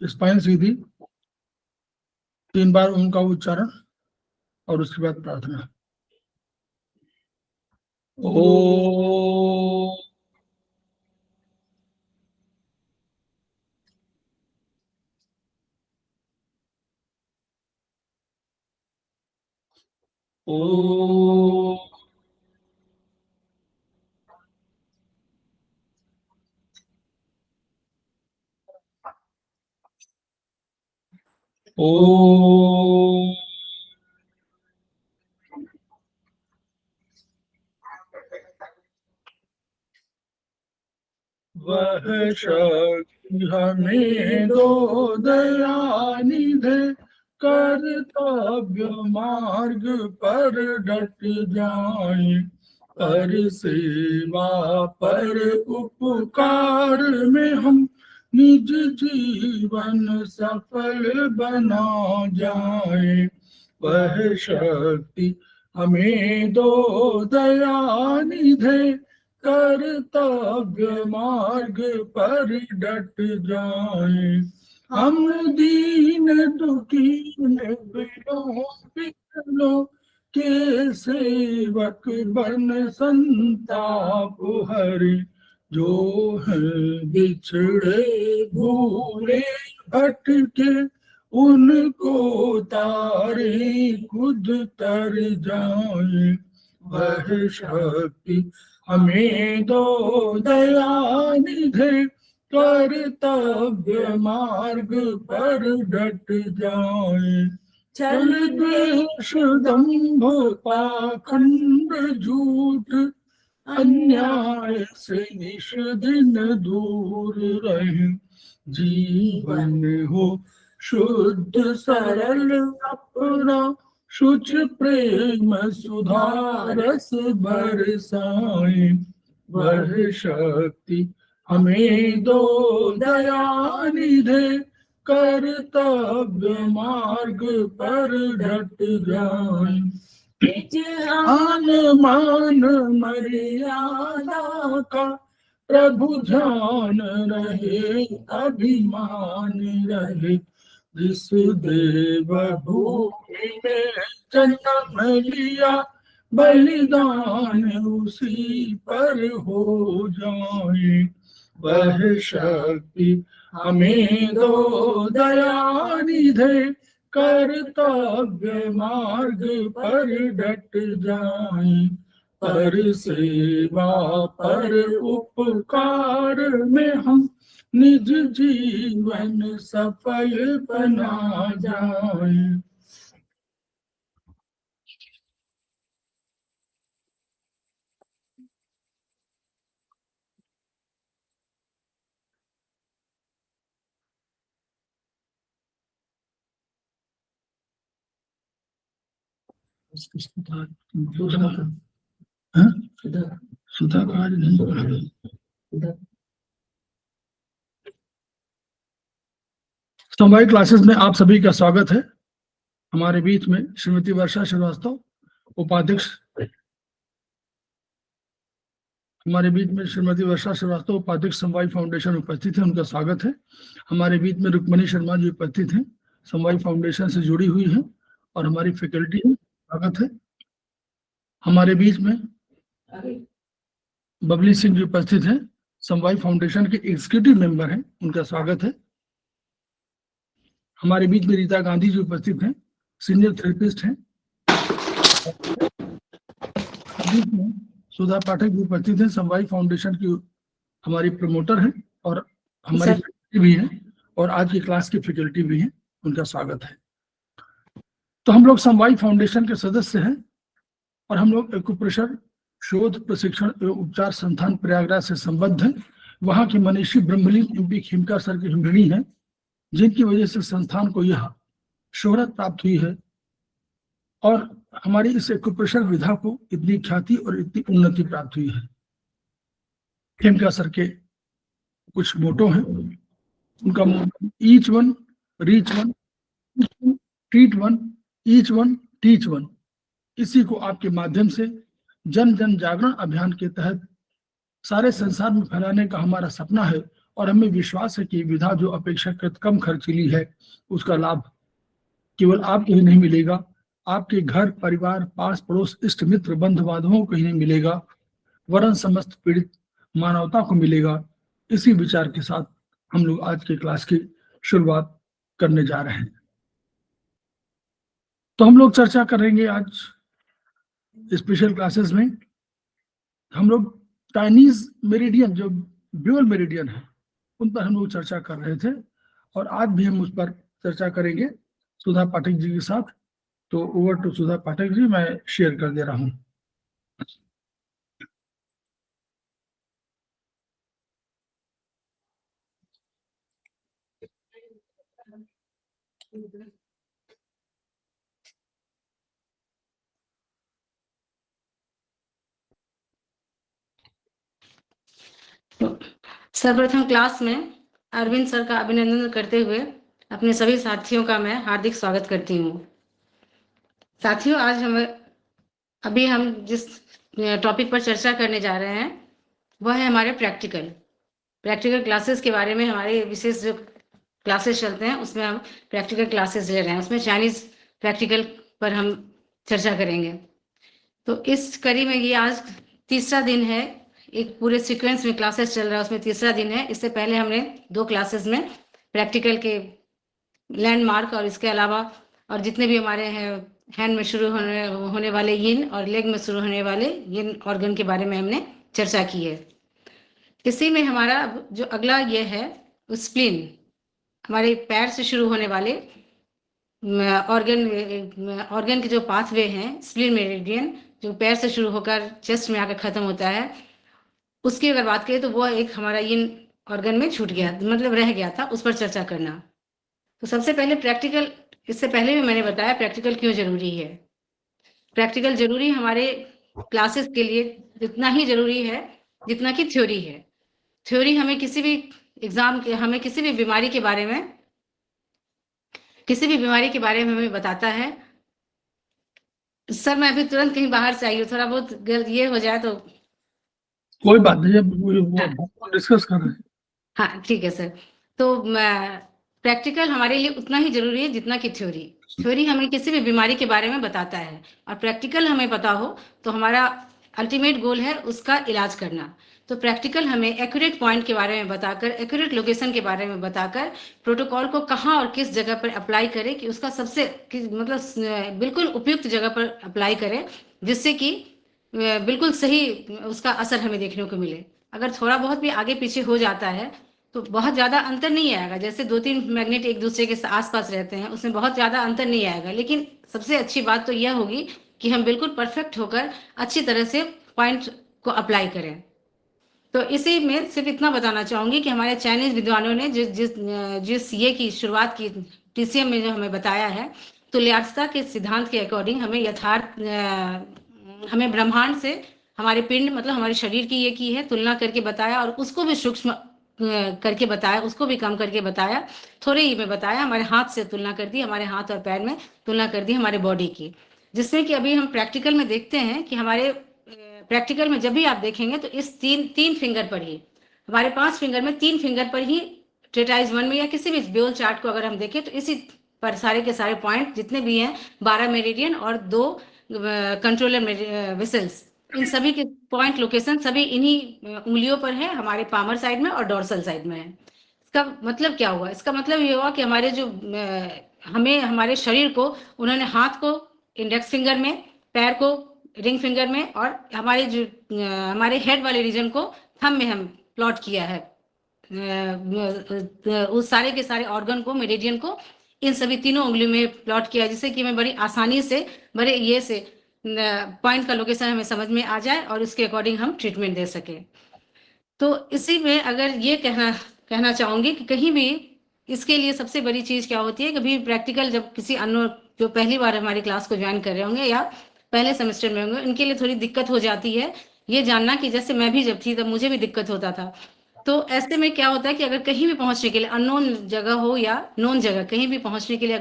Spine सीधी, 3 बार उनका उच्चारण और उसके बाद प्रार्थना। ओ ओ ओ वह शक्ति हमें दो दयानिधे, कर्तव्य मार्ग पर डट जाए, पर सेवा पर उपकार में हम निज जीवन सफल बना जाए। वह शक्ति हमें दो दयानिधे, कर्तव्य मार्ग पर डट जाए, हम दीन दुखी निर्विघ्नों के सेवक बन संताप हरि, जो है बिछड़े भूले भटके, उनको तारे खुद तर जाए। वह शक्ति हमें दो दयानिधे, कर्तव्य मार्ग पर डट जाए, छल द्वेष दंभ पाखंड झूठ, अन्याय से निश दिन दूर रहे, जीवन हो शुद्ध सरल अपना, शुच प्रेम सुधारस बरसाए। वह शक्ति हमें दो दयानिधे, कर्तव्य मार्ग पर डट जाए, आन मान मर्यादा का प्रभु ध्यान रहे, अभिमान रहे, जिस देव भूमि में जन्म लिया, बलिदान उसी पर हो जाए। वह शक्ति हमें दो दयानिधे, कर्तव्य मार्ग पर डट जाए, पर सेवा पर उपकार में हम निज जीवन सफल बना जाए। सुधा का आज नहीं पढ़ा। समवायिक क्लासेस में आप सभी का स्वागत है। हमारे बीच में श्रीमती वर्षा श्रीवास्तव उपाध्यक्ष, हमारे बीच में श्रीमती वर्षा श्रीवास्तव उपाध्यक्ष समवायी फाउंडेशन उपस्थित है, उनका स्वागत है। हमारे बीच में रुक्मणी शर्मा जी उपस्थित हैं, समवायी फाउंडेशन से जुड़ी हुई हैं और हमारी फैकल्टी है, स्वागत है। हमारे बीच में बबली सिंह जी उपस्थित हैं, समवायी फाउंडेशन के एग्जीक्यूटिव मेंबर हैं, उनका स्वागत है। हमारे बीच में रीता गांधी जी उपस्थित हैं, सीनियर थेरेपिस्ट हैं। सुधा पाठक जी उपस्थित हैं, समवायी फाउंडेशन की हमारी प्रमोटर हैं और हमारी फैकल्टी भी हैं और आज की क्लास की फैकल्टी भी हैं, उनका स्वागत है। तो हम लोग समवायी फाउंडेशन के सदस्य हैं और हम लोग एक्यूप्रेशर शोध प्रशिक्षण एवं उपचार संस्थान प्रयागराज से संबद्ध हैं। वहाँ की मनीषी ब्रह्मलीन एमपी खिमका सर की हिमणी है, जिनकी वजह से संस्थान को यह शोहरत प्राप्त हुई है और हमारी इस एक्यूप्रेशर विधा को इतनी ख्याति और इतनी उन्नति प्राप्त हुई है। खिमका सर के कुछ मोटो हैं, उनका each one reach one, treat one, each one teach one. इसी को आपके माध्यम से जन जन जागरण अभियान के तहत सारे संसार में फैलाने का हमारा सपना है और हमें विश्वास है कि विधा जो अपेक्षाकृत कम खर्चीली है उसका लाभ केवल आपको ही नहीं मिलेगा, आपके घर परिवार, पास पड़ोस, इष्ट मित्र, बंधु बांधवों को ही नहीं मिलेगा, वरन समस्त पीड़ित मानवता को मिलेगा। इसी विचार के साथ हम लोग आज के क्लास की शुरुआत करने जा रहे हैं। तो हम लोग चर्चा करेंगे आज स्पेशल क्लासेस में, हम लोग चाइनीज मेरिडियन जो ड्यूअल मेरिडियन है उन पर हम लोग चर्चा कर रहे थे, और आज भी हम उस पर चर्चा करेंगे सुधा पाठक जी के साथ। तो ओवर टू सुधा पाठक जी, मैं शेयर कर दे रहा हूँ। सर्वप्रथम क्लास में अरविंद सर का अभिनंदन करते हुए अपने सभी साथियों का मैं हार्दिक स्वागत करती हूँ। साथियों, आज हम जिस टॉपिक पर चर्चा करने जा रहे हैं वह है हमारे प्रैक्टिकल क्लासेस के बारे में। हमारे विशेष जो क्लासेस चलते हैं उसमें हम प्रैक्टिकल क्लासेस ले रहे हैं, उसमें चाइनीज प्रैक्टिकल पर हम चर्चा करेंगे। तो इस कड़ी में ये आज तीसरा दिन है, एक पूरे सीक्वेंस में क्लासेस चल रहा है उसमें तीसरा दिन है। इससे पहले हमने 2 क्लासेस में प्रैक्टिकल के लैंडमार्क और इसके अलावा और जितने भी हमारे हैं हैंड में शुरू होने वाले यिन और लेग में शुरू होने वाले यिन ऑर्गन के बारे में हमने चर्चा की है। इसी में हमारा जो अगला ये है स्प्लीन, हमारे पैर से शुरू होने वाले ऑर्गन के जो पाथवे हैं, स्प्लीन मेरिडियन जो पैर से शुरू होकर चेस्ट में आकर खत्म होता है, उसकी अगर बात करें तो वो एक हमारा यिन ऑर्गन में छूट गया, मतलब रह गया था, उस पर चर्चा करना। तो सबसे पहले प्रैक्टिकल, इससे पहले भी मैंने बताया प्रैक्टिकल क्यों जरूरी है। प्रैक्टिकल जरूरी हमारे क्लासेस के लिए जितना ही जरूरी है जितना कि थ्योरी है। थ्योरी हमें किसी भी एग्जाम के, हमें किसी भी बीमारी के बारे में हमें बताता है। सर मैं अभी तुरंत कहीं बाहर से आई हूँ, थोड़ा बहुत ये हो जाए तो कोई बात नहीं, वो डिस्कस कर रहे हैं। हाँ ठीक है सर। तो प्रैक्टिकल हमारे लिए उतना ही जरूरी है जितना कि थ्योरी हमें किसी भी बीमारी के बारे में बताता है, और प्रैक्टिकल हमें पता हो तो हमारा अल्टीमेट गोल है उसका इलाज करना। तो प्रैक्टिकल हमें एक्यूरेट पॉइंट के बारे में बताकर, एक्यूरेट लोकेशन के बारे में बताकर, प्रोटोकॉल को कहाँ और किस जगह पर अप्लाई करें कि उसका मतलब बिल्कुल उपयुक्त जगह पर अप्लाई करें, जिससे कि बिल्कुल सही उसका असर हमें देखने को मिले। अगर थोड़ा बहुत भी आगे पीछे हो जाता है तो बहुत ज़्यादा अंतर नहीं आएगा। जैसे 2-3 मैग्नेट एक दूसरे के आसपास रहते हैं, उसमें बहुत ज़्यादा अंतर नहीं आएगा, लेकिन सबसे अच्छी बात तो यह होगी कि हम बिल्कुल परफेक्ट होकर अच्छी तरह से पॉइंट को अप्लाई करें। तो इसी में सिर्फ इतना बताना चाहूँगी कि हमारे चाइनीज विद्वानों ने जिस ये की शुरुआत की TCM में जो हमें बताया है, तुल्यता के सिद्धांत के अकॉर्डिंग हमें ब्रह्मांड से हमारे पिंड मतलब हमारे शरीर की ये की है तुलना करके बताया, और उसको भी सूक्ष्म करके बताया, उसको भी कम करके बताया, थोड़े ही में बताया। हमारे हाथ से तुलना कर दी, हमारे हाथ और पैर में तुलना कर दी हमारे बॉडी की, जिसमें कि अभी हम प्रैक्टिकल में देखते हैं कि हमारे प्रैक्टिकल में जब भी आप देखेंगे तो इस तीन फिंगर पर ही, हमारे 5 फिंगर में 3 फिंगर पर ही ट्रेटाइज 1 में या किसी भी ब्योल चार्ट को अगर हम देखें तो इसी पर सारे के सारे पॉइंट जितने भी हैं 12 मेरिडियन और 2 कंट्रोलर वेसल्स, इन सभी के पॉइंट लोकेशन सभी इन्हीं उंगलियों पर है, हमारे पामर साइड में और डोर्सल साइड में है। इसका मतलब क्या हुआ? इसका मतलब ये हुआ कि हमारे जो हमें हमारे शरीर को उन्होंने हाथ को इंडेक्स फिंगर में, पैर को रिंग फिंगर में, और हमारे जो हमारे हेड वाले रीजन को थंब में हम प्लॉट किया है। उस सारे के सारे ऑर्गन को, मेरिडियन को इन सभी तीनों उंगलियों में प्लॉट किया, जिससे कि हमें बड़ी आसानी से बड़े ये से पॉइंट का लोकेशन हमें समझ में आ जाए और उसके अकॉर्डिंग हम ट्रीटमेंट दे सके। तो इसी में अगर ये कहना चाहूँगी कि कहीं भी इसके लिए सबसे बड़ी चीज़ क्या होती है, कभी प्रैक्टिकल जब किसी अन्य जो पहली बार हमारी क्लास को ज्वाइन कर रहे होंगे या पहले सेमेस्टर में होंगे, उनके लिए थोड़ी दिक्कत हो जाती है ये जानना कि जैसे मैं भी जब थी तब मुझे भी दिक्कत होता था। तो ऐसे में क्या होता है कि अगर कहीं भी पहुंचने के लिए अननोन जगह हो या नोन जगह, कहीं भी पहुंचने के लिए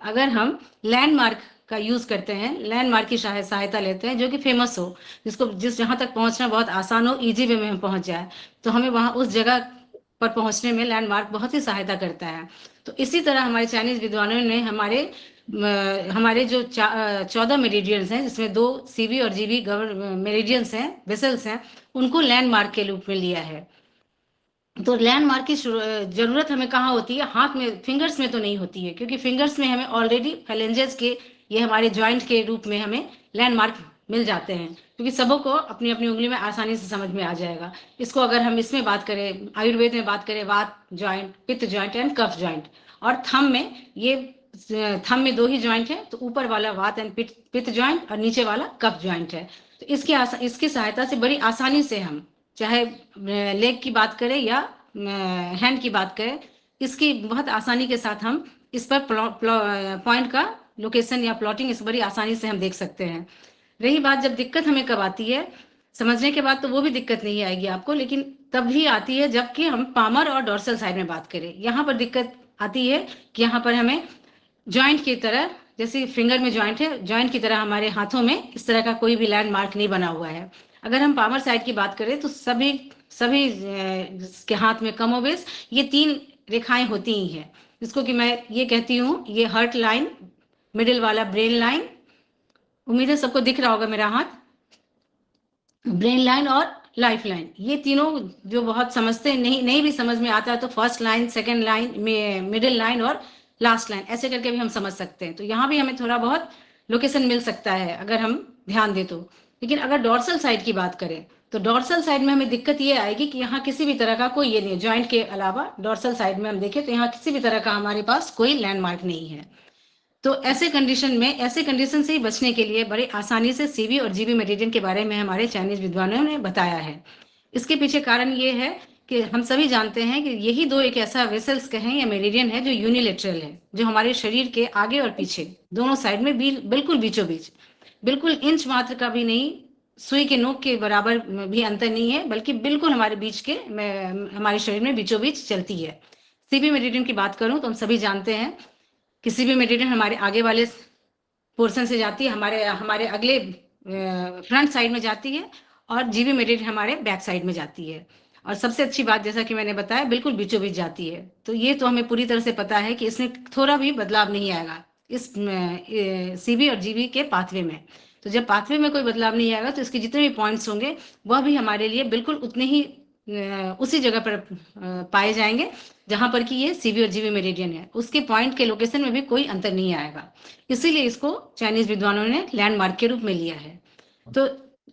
अगर हम लैंडमार्क का यूज करते हैं, लैंडमार्क की सहायता लेते हैं जो कि फेमस हो, जहाँ तक पहुंचना बहुत आसान हो, इजी वे में हम पहुंच जाए, तो हमें वहां उस जगह पर पहुंचने में लैंडमार्क बहुत ही सहायता करता है। तो इसी तरह हमारे चाइनीज विद्वानों ने हमारे जो 14 मेरिडियंस हैं, जिसमें 2 सीबी और जीबी मेरिडियंस हैं, वेसल्स हैं, उनको लैंडमार्क के रूप में लिया है। तो लैंडमार्क की जरूरत हमें कहाँ होती है? हाथ में, फिंगर्स में तो नहीं होती है, क्योंकि फिंगर्स में हमें ऑलरेडी फैलेंजेस के, ये हमारे जॉइंट के रूप में हमें लैंडमार्क मिल जाते हैं, क्योंकि सबों को अपनी अपनी उंगली में आसानी से समझ में आ जाएगा। इसको अगर हम इसमें बात करें, आयुर्वेद में बात करें, वात जॉइंट, पित्त जॉइंट एंड कफ जॉइंट, और थंब में, ये थंब में 2 ही जॉइंट है, तो ऊपर वाला वात एंड पित्त जॉइंट और नीचे वाला कफ जॉइंट है। तो इसकी सहायता से बड़ी आसानी से हम, चाहे लेग की बात करें या हैंड की बात करें, इसकी बहुत आसानी के साथ हम इस पर पॉइंट का लोकेशन या प्लॉटिंग इस बड़ी आसानी से हम देख सकते हैं। रही बात जब दिक्कत हमें कब आती है समझने के बाद, तो वो भी दिक्कत नहीं आएगी आपको, लेकिन तब भी आती है जबकि हम पामर और डॉर्सल साइड में बात करें। यहाँ पर दिक्कत आती है कि यहाँ पर हमें जॉइंट की तरह, जैसे फिंगर में जॉइंट है, जॉइंट की तरह हमारे हाथों में इस तरह का कोई भी लैंडमार्क नहीं बना हुआ है। अगर हम पामर साइड की बात करें तो सभी के हाथ में कमोबेश ये 3 रेखाएं होती ही हैं, जिसको कि मैं ये कहती हूँ, ये हर्ट लाइन, मिडिल वाला ब्रेन लाइन, उम्मीद है सबको दिख रहा होगा मेरा हाथ, ब्रेन लाइन और लाइफ लाइन, ये तीनों जो बहुत समझते नहीं भी समझ में आता है तो first line, second line, middle line और लास्ट लाइन, ऐसे करके भी हम समझ सकते हैं। तो यहाँ भी हमें थोड़ा बहुत लोकेशन मिल सकता है अगर हम ध्यान दें तो। लेकिन अगर डॉर्सल साइड की बात करें तो डॉर्सल साइड में हमें दिक्कत ये आएगी कि यहाँ किसी भी तरह का कोई ये नहीं है, जॉइंट के अलावा डॉर्सल साइड में हम देखें तो यहाँ किसी भी तरह का हमारे पास कोई लैंडमार्क नहीं है। तो ऐसे कंडीशन से ही बचने के लिए बड़े आसानी से सीबी और जीबी मेरिडियन के बारे में हमारे चाइनीज विद्वानों ने बताया है। इसके पीछे कारण ये है कि हम सभी जानते हैं कि यही 2 एक ऐसा वेसल्स कहें या मेरिडियन है जो यूनिलेटरल है, जो हमारे शरीर के आगे और पीछे दोनों साइड में बिल्कुल बीचों बीच, बिल्कुल इंच मात्र का भी नहीं, सुई के नोक के बराबर भी अंतर नहीं है, बल्कि बिल्कुल हमारे बीच के हमारे शरीर में बीचों बीच चलती है। सीबी मेरिडियन की बात करूं तो हम सभी जानते हैं कि सीबी मेरिडियन हमारे आगे वाले पोर्शन से जाती है, हमारे अगले फ्रंट साइड में जाती है, और जीबी मेरिडियन हमारे बैक साइड में जाती है। और सबसे अच्छी बात, जैसा कि मैंने बताया, बिल्कुल बीचों बीच जाती है। तो ये तो हमें पूरी तरह से पता है कि इसमें थोड़ा भी बदलाव नहीं आएगा इस सीबी और जीबी के पाथवे में। तो जब पाथवे में कोई बदलाव नहीं आएगा तो इसके जितने भी पॉइंट्स होंगे वह भी हमारे लिए बिल्कुल उतने ही उसी जगह पर पाए जाएंगे जहां पर कि ये सीबी और जीबी मेरिडियन है, उसके पॉइंट के लोकेशन में भी कोई अंतर नहीं आएगा। इसीलिए इसको चाइनीज विद्वानों ने लैंडमार्क के रूप में लिया है। तो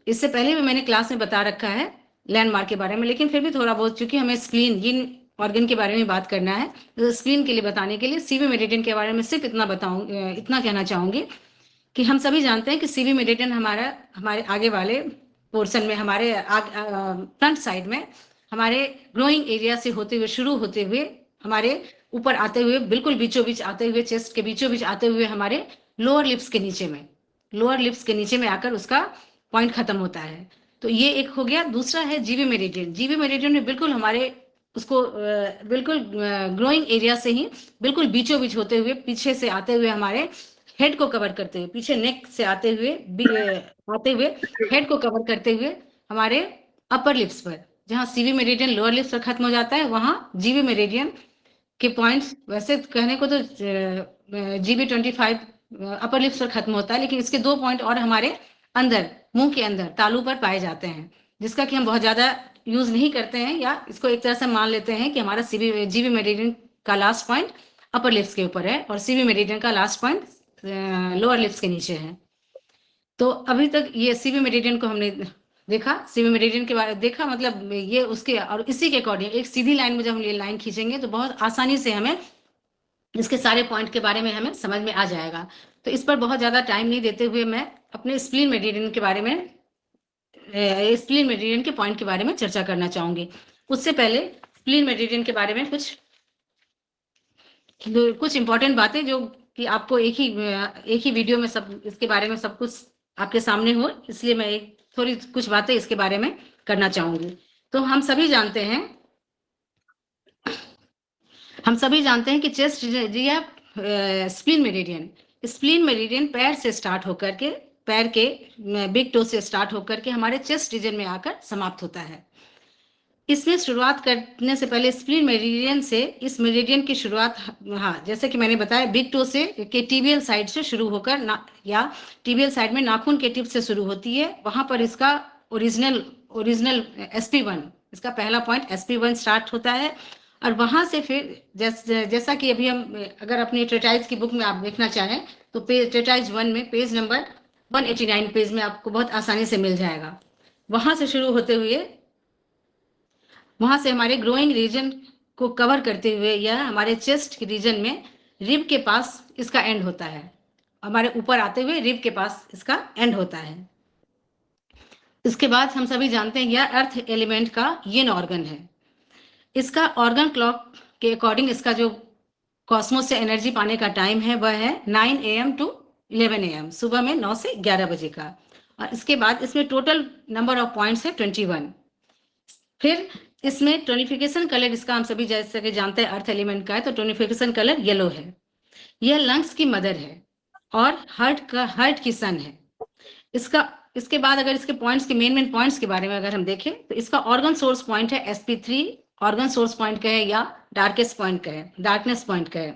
इससे पहले भी मैंने क्लास में बता रखा है लैंडमार्क के बारे में, लेकिन फिर भी थोड़ा बहुत, चूंकि हमें स्प्लीन, यिन ऑर्गन के बारे में बात करना है, तो स्प्लीन के लिए बताने के लिए सीबी मेरिडियन के बारे में सिर्फ इतना कहना चाहूंगी कि हम सभी जानते हैं कि सीबी मेरिडियन हमारे आगे वाले पोर्शन में, हमारे फ्रंट साइड में, हमारे ग्रोइंग एरिया से शुरू होते हुए हमारे ऊपर आते हुए, बिल्कुल बीचों बीच आते हुए, चेस्ट के बीचों बीच आते हुए हमारे लोअर लिप्स के नीचे में आकर उसका पॉइंट खत्म होता है। तो ये एक हो गया। दूसरा है जीबी मेरिडियन में बिल्कुल हमारे उसको बिल्कुल ग्रोइंग एरिया से ही बिल्कुल बीचों बीच होते हुए, पीछे से आते हुए हमारे हेड को कवर करते हुए, पीछे नेक से आते हुए हेड को कवर करते हुए हमारे अपर लिप्स पर, जहाँ सीबी मेरिडियन लोअर लिप्स पर खत्म हो जाता है, वहाँ जीबी मेरिडियन के पॉइंट्स, वैसे कहने को तो जीबी 25 अपर लिप्स पर खत्म होता है, लेकिन इसके 2 पॉइंट और हमारे अंदर, मुंह के अंदर तालू पर पाए जाते हैं, जिसका कि हम बहुत ज्यादा यूज नहीं करते हैं, या इसको एक तरह से मान लेते हैं कि हमारा जीबी मेरिडियन का लास्ट पॉइंट अपर लिप्स के ऊपर है और सीबी मेरिडियन का लास्ट पॉइंट लोअर लिप्स के नीचे है। तो अभी तक ये सीबी मेरिडियन को हमने देखा, सीबी मेरिडियन के बारे में देखा, मतलब ये उसके, और इसी के अकॉर्डिंग एक सीधी लाइन में जब हम ये लाइन खींचेंगे तो बहुत आसानी से हमें इसके सारे पॉइंट के बारे में हमें समझ में आ जाएगा। तो इस पर बहुत ज्यादा टाइम नहीं देते हुए मैं अपने स्प्लीन मेरिडियन के बारे में, स्प्लीन मेरिडियन के पॉइंट के बारे में चर्चा करना चाहूंगी। उससे पहले स्प्लीन मेरिडियन के बारे में कुछ इंपॉर्टेंट बातें जो कि आपको एक ही वीडियो में सब इसके बारे में सब कुछ आपके सामने हो, इसलिए मैं थोड़ी कुछ बातें इसके बारे में करना चाहूंगी। तो हम सभी जानते हैं कि चेस्ट या स्प्लीन मेरिडियन पैर से स्टार्ट होकर के, पैर के बिग टो से स्टार्ट होकर के हमारे चेस्ट रीजन में आकर समाप्त होता है। इसमें शुरुआत करने से पहले स्प्लीन मेरिडियन से, इस मेरिडियन की शुरुआत, हाँ, जैसे कि मैंने बताया, बिग टो से के टीबियल साइड से शुरू होकर या टीबियल साइड में नाखून के टिप से शुरू होती है। वहां पर इसका ओरिजिनल SP1, इसका पहला पॉइंट SP1 स्टार्ट होता है। और वहां से फिर जैसा कि अभी हम, अगर अपनी ट्रेटाइज की बुक में आप देखना चाहें तो ट्रेटाइज 1 में पेज नंबर 189 पेज में आपको बहुत आसानी से मिल जाएगा। वहां से शुरू होते हुए, वहां से हमारे ग्रोइंग रीजन को कवर करते हुए यह हमारे चेस्ट के रीजन में रिब के पास इसका एंड होता है। हमारे ऊपर आते हुए रिब के पास इसका एंड होता है। इसके बाद हम सभी जानते हैं यह अर्थ एलिमेंट का यिन ऑर्गन है। इसका ऑर्गन क्लॉक के अकॉर्डिंग इसका जो कॉस्मोस से एनर्जी पाने का टाइम है वह है 9 AM to 11 AM, सुबह में 9 से 11 बजे का। और इसके बाद इसमें टोटल नंबर ऑफ पॉइंट्स है 21। फिर इसमें टोनिफिकेशन कलर, इसका हम सभी जैसे कि जानते हैं अर्थ एलिमेंट का है, तो टोनिफिकेशन कलर येलो है। यह लंग्स की मदर है और हार्ट की सन है। इसके बाद अगर इसके पॉइंट्स के मेन पॉइंट्स के बारे में अगर हम देखें तो इसका ऑर्गन सोर्स पॉइंट है SP3, ऑर्गन सोर्स पॉइंट का है या डार्कनेस पॉइंट का है।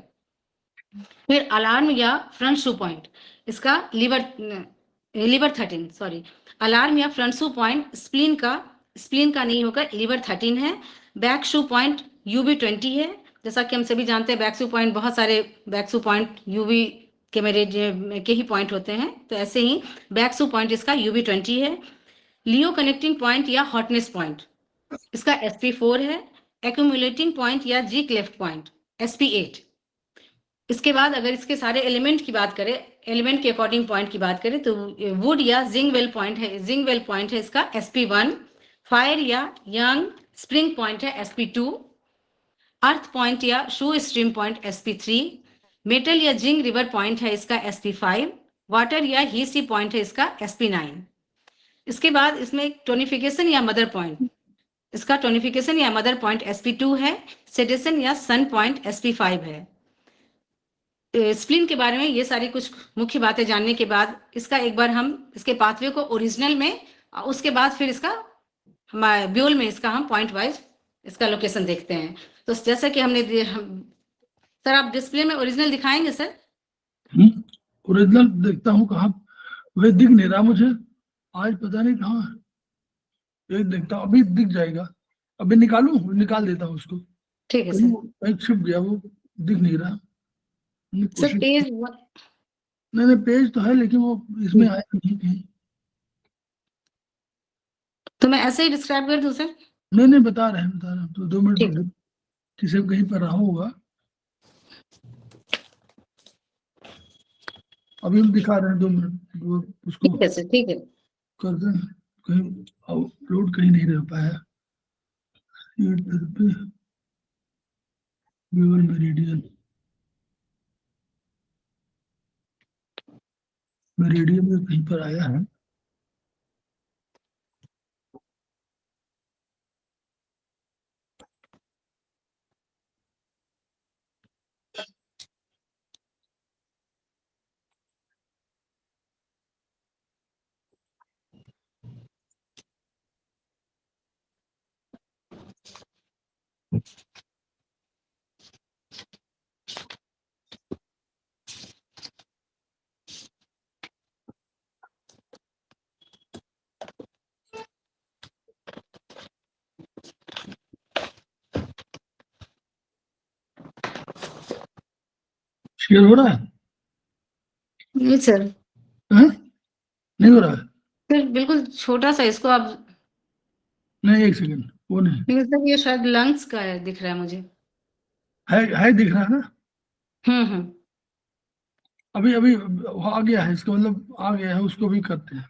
फिर अलार्म या फ्रंट शू पॉइंट, इसका लीवर 13, सॉरी, अलार्म या फ्रंट शू पॉइंट स्प्लीन का नहीं होकर लीवर 13 है। बैक शू पॉइंट UB20 है। जैसा कि हम सभी जानते हैं बैक शू पॉइंट, बहुत सारे बैक शू पॉइंट UV के ही पॉइंट होते हैं, तो ऐसे ही बैक शू पॉइंट इसका UB20 है। लियो कनेक्टिंग पॉइंट या हॉटनेस पॉइंट, इसका SP4 है। एक्यूमुलेटिंग पॉइंट या जी क्लेफ्ट पॉइंट SP8। इसके बाद अगर इसके सारे एलिमेंट की बात करें, एलिमेंट के अकॉर्डिंग पॉइंट की बात करें तो वुड या जिंक वेल पॉइंट है इसका SP1। फायर या यंग स्प्रिंग पॉइंट है SP2। अर्थ पॉइंट या शू स्ट्रीम पॉइंट SP3। मेटल या जिंक रिवर पॉइंट है इसका SP5। वाटर या हीसी पॉइंट है इसका SP9। इसके बाद इसमें टोनिफिकेशन या मदर पॉइंट, इसका टोनिफिकेशन या मदर पॉइंट SP2 है। सेडेशन या सन पॉइंट SP5 है। स्प्लीन के बारे में ये सारी कुछ मुख्य बातें जानने के बाद इसका एक बार हम इसके पाथवे को ओरिजिनल में, उसके बाद फिर इसका हमारे ब्यूल में इसका हम पॉइंट वाइज इसका लोकेशन देखते हैं। तो जैसा कि सर आप डिस्प्ले में ओरिजिनल दिखाएंगे सर? ओरिजिनल देखता हूँ कहाँ, वे दिख नहीं रहा मुझे आज, पता नहीं कहाँ है। एक देखता हूँ, अभी दिख जाएगा। अभी निकाल देता हूँ उसको। ठीक है सर। कहीं छिप गया, वो दिख नहीं रहा। सर पेज नहीं पेज तो है लेकिन वो इसमें आया नहीं कहीं। तो मैं ऐसे ही डिस्क्राइब कर दूं सर? नहीं बता रहे हैं तो 2 मिनट किसी कहीं पर रहा होगा। अभी हम दिखा रहे हैं 2 मिनट, उसको ठीक है सर, ठीक है। कर दें, कहीं अपलोड कहीं नहीं रह पाया। मेरिडियन में कहीं पर आया है। शेयर हो रहा है? नहीं सर, नहीं हो रहा है सर बिल्कुल छोटा सा, इसको आप, नहीं, एक सेकंड, वो नहीं सर ये शायद लंग्स का है दिख रहा है मुझे। है दिख रहा है ना? हम्म। अभी अभी आ गया है, इसका मतलब आ गया है, उसको भी करते हैं।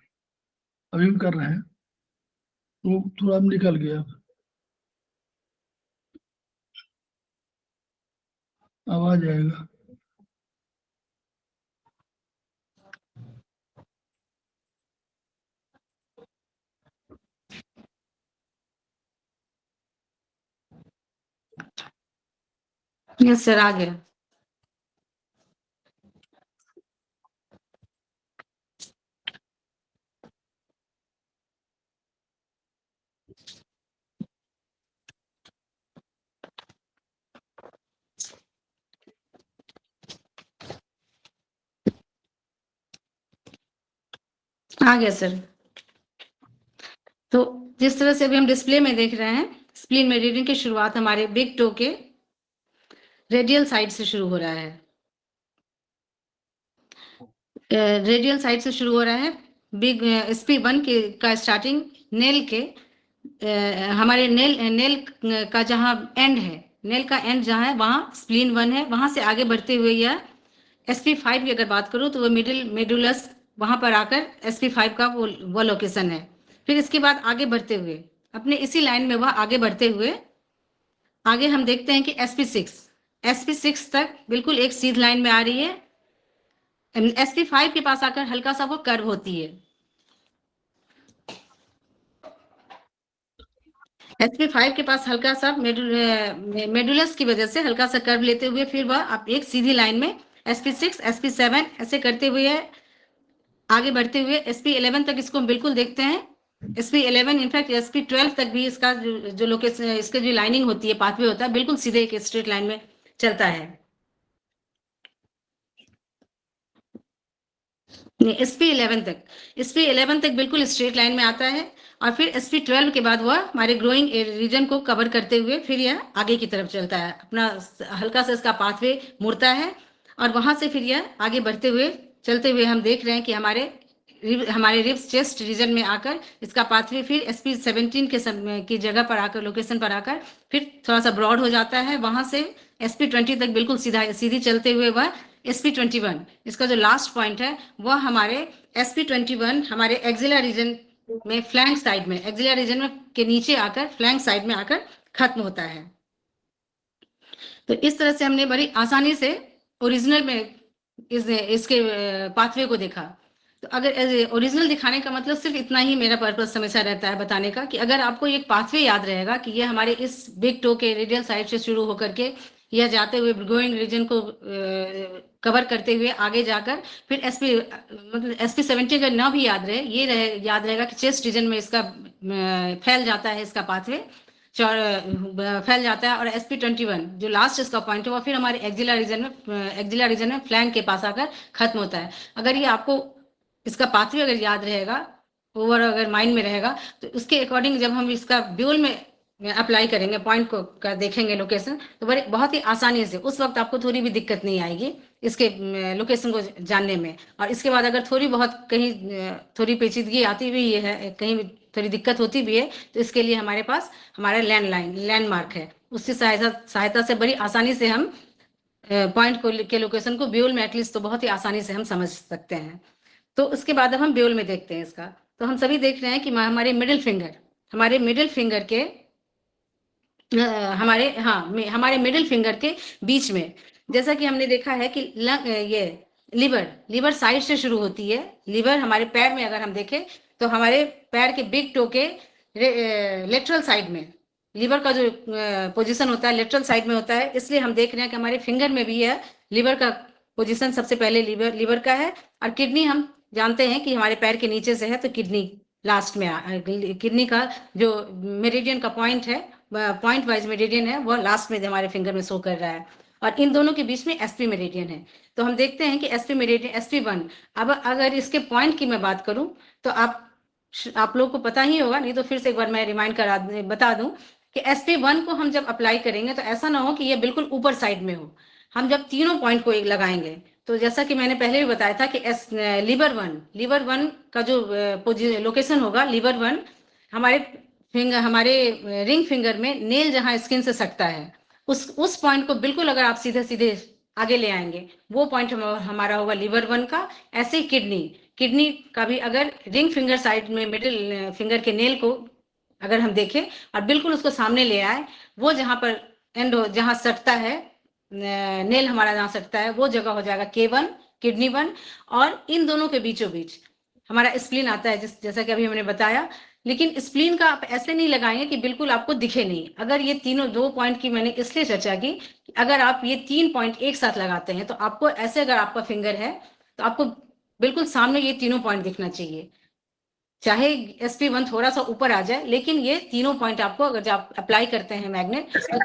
अभी हम कर रहे हैं, वो थोड़ा निकल गया, अब आ जाएगा। यस सर, आ गया। आ गया सर। तो जिस तरह से अभी हम डिस्प्ले में देख रहे हैं, स्प्लीन मेरिडियन की शुरुआत हमारे बिग टो के रेडियल साइड से शुरू हो रहा है। रेडियल साइड से शुरू हो रहा है। बिग SP1 के का स्टार्टिंग नेल के हमारे नेल का जहाँ एंड है, नेल का एंड जहाँ है वहाँ स्प्लीन 1 है। वहाँ से आगे बढ़ते हुए यह SP5 की अगर बात करूँ तो वो मेडुलस वहाँ पर आकर SP5 का वो लोकेशन है। फिर इसके बाद आगे बढ़ते हुए अपने इसी लाइन में वह आगे बढ़ते हुए आगे हम देखते हैं कि SP6 तक बिल्कुल एक सीधी लाइन में आ रही है। SP5 के पास आकर हल्का सा वो कर्व होती है। SP5 के पास हल्का सा मेडुलस की वजह से हल्का सा कर्व लेते हुए फिर वह आप एक सीधी लाइन में SP6, SP7 ऐसे करते हुए आगे बढ़ते हुए SP11 तक इसको हम बिल्कुल देखते हैं। SP11 इनफैक्ट SP12 तक भी इसका जो लोकेशन, इसका जो लाइनिंग होती है, पाथवे होता है, बिल्कुल सीधे एक स्ट्रेट लाइन में चलता है। SP11 तक बिल्कुल स्ट्रेट लाइन में आता है और फिर SP12 के बाद वह हमारे ग्रोइंग रीजन को कवर करते हुए फिर यह आगे की तरफ चलता है। अपना हल्का सा इसका पाथवे मुड़ता है और वहां से फिर यह आगे बढ़ते हुए चलते हुए हम देख रहे हैं कि हमारे रिब्स चेस्ट रीजन में आकर इसका पाथवे फिर SP17 की जगह पर आकर, लोकेशन पर आकर फिर थोड़ा सा ब्रॉड हो जाता है। वहां से SP20 तक बिल्कुल सीधी चलते हुए वह SP21, इसका जो लास्ट पॉइंट है वह हमारे SP21 हमारे एक्सिला रीजन में फ्लैंक साइड में, एक्सिला रीजन में के नीचे आकर फ्लैंक साइड में आकर खत्म होता है। तो इस तरह से हमने बड़ी आसानी से ओरिजिनल में इसके पाथवे को देखा। तो अगर ओरिजिनल दिखाने का मतलब सिर्फ इतना ही मेरा पर्पस हमेशा रहता है बताने का कि अगर आपको एक पाथवे याद रहेगा कि ये हमारे इस बिग टो के रेडियल साइड से शुरू होकर के यह जाते हुए ग्रोइंग रीजन को कवर करते हुए आगे जाकर फिर SP17 का ना भी याद रहे, ये याद रहेगा कि चेस्ट रीजन में इसका फैल जाता है, इसका पाथवे फैल जाता है और SP21 जो लास्ट इसका पॉइंट है वो फिर हमारे एक्सिला रीजन में फ्लैंक के पास आकर खत्म होता है। अगर ये आपको इसका पाथवे अगर याद रहेगा, ओवर अगर माइंड में रहेगा, तो उसके अकॉर्डिंग जब हम इसका ब्यूल में अप्लाई करेंगे, पॉइंट को देखेंगे लोकेशन, तो बहुत ही आसानी से उस वक्त आपको थोड़ी भी दिक्कत नहीं आएगी इसके लोकेशन को जानने में। और इसके बाद अगर थोड़ी बहुत कहीं थोड़ी पेचीदगी आती भी है, कहीं थोड़ी दिक्कत होती भी है, तो इसके लिए हमारे पास हमारा लैंडमार्क है, उसकी सहायता से बड़ी आसानी से हम पॉइंट के लोकेशन को ब्यूल में एटलीस्ट तो बहुत ही आसानी से हम समझ सकते हैं। तो उसके बाद अब हम ब्यूल में देखते हैं इसका। तो हम सभी देख रहे हैं कि हमारे मिडिल फिंगर के हमारे मिडिल फिंगर के बीच में, जैसा कि हमने देखा है कि ये लीवर साइड से शुरू होती है। लीवर हमारे पैर में अगर हम देखें तो हमारे पैर के बिग टो के लेटरल साइड में लीवर का जो पोजीशन होता है लेटरल साइड में होता है। इसलिए हम देख रहे हैं कि हमारे फिंगर में भी यह लीवर का पोजीशन सबसे पहले लीवर का है। और किडनी हम जानते हैं कि हमारे पैर के नीचे से है, तो किडनी लास्ट में, किडनी का जो मेरिडियन का पॉइंट है, पॉइंट वाइज मेरिडियन है, वो लास्ट में हमारे फिंगर में शो कर रहा है। और इन दोनों के बीच में SP मेरिडियन है। तो हम देखते हैं कि SP मेरिडियन SP1, अब अगर इसके पॉइंट की मैं बात करूं तो आप लोग को पता ही होगा, नहीं तो फिर से एक बार मैं रिमाइंड बता दूं कि SP1 को हम जब अप्लाई करेंगे तो ऐसा ना हो कि ये बिल्कुल ऊपर साइड में हो। हम जब तीनों पॉइंट को एक लगाएंगे तो जैसा कि मैंने पहले भी बताया था कि लीवर वन का जो लोकेशन होगा, लीवर 1 हमारे रिंग फिंगर में नेल जहां स्किन से सटता है, उस पॉइंट को बिल्कुल अगर आप सीधे आगे ले आएंगे, वो पॉइंट हमारा होगा लीवर 1 का। ऐसे ही किडनी का भी अगर रिंग फिंगर साइड में मिडिल फिंगर के नेल को अगर हम देखें और बिल्कुल उसको सामने ले आए, वो जहां पर जहां सटता है, नेल हमारा जहां सटता है, वो जगह हो जाएगा K1, किडनी 1। और इन दोनों के बीचों बीच हमारा स्प्लीन आता है, जैसा कि अभी हमने बताया। लेकिन स्प्लीन का आप ऐसे नहीं लगाएंगे कि बिल्कुल आपको दिखे नहीं। अगर ये तीनों 2 पॉइंट की मैंने इसलिए चर्चा की, अगर आप ये 3 पॉइंट एक साथ लगाते हैं तो आपको ऐसे, अगर आपका फिंगर है तो आपको बिल्कुल सामने ये तीनों पॉइंट दिखना चाहिए, चाहे SP1 थोड़ा सा ऊपर आ जाए, लेकिन ये तीनों पॉइंट आपको, अगर आप अप्लाई करते हैं मैग्नेट, तो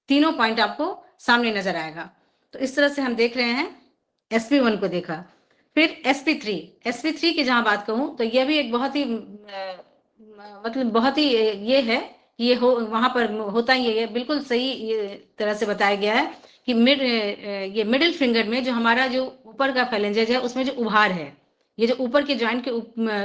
तीनों पॉइंट आपको सामने नजर आएगा। तो इस तरह से हम देख रहे हैं SP1 को देखा। फिर sp3 की जहां बात कहूं तो यह भी एक बहुत ही मतलब बहुत ही ये है कि ये हो वहां पर होता ही है, ये बिल्कुल सही ये तरह से बताया गया है कि ये मिडिल फिंगर में जो हमारा जो ऊपर का फेलेंजेज है उसमें जो उभार है, ये जो ऊपर के जॉइंट के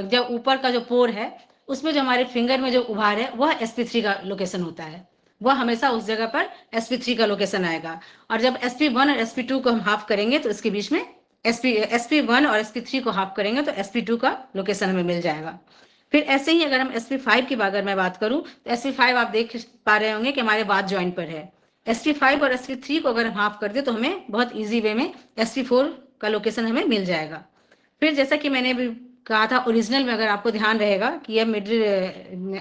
जो ऊपर का जो पोर है उसमें जो हमारे फिंगर में जो उभार है वह sp3 का लोकेशन होता है, वह हमेशा उस जगह पर sp3 का लोकेशन आएगा। और जब sp1 और sp2 को हम हाफ करेंगे तो इसके बीच में sp1 और sp3 को हाफ करेंगे तो sp2 का लोकेशन हमें मिल जाएगा। फिर ऐसे ही अगर हम sp5 की अगर मैं बात करूं तो sp5 आप देख पा रहे होंगे कि हमारे बाद जॉइंट पर है। sp5 और sp3 को अगर हम हाफ कर दे तो हमें बहुत इजी वे में sp4 का लोकेशन हमें मिल जाएगा। फिर जैसा कि मैंने अभी कहा था ओरिजिनल में अगर आपको ध्यान रहेगा कि यह मिडिल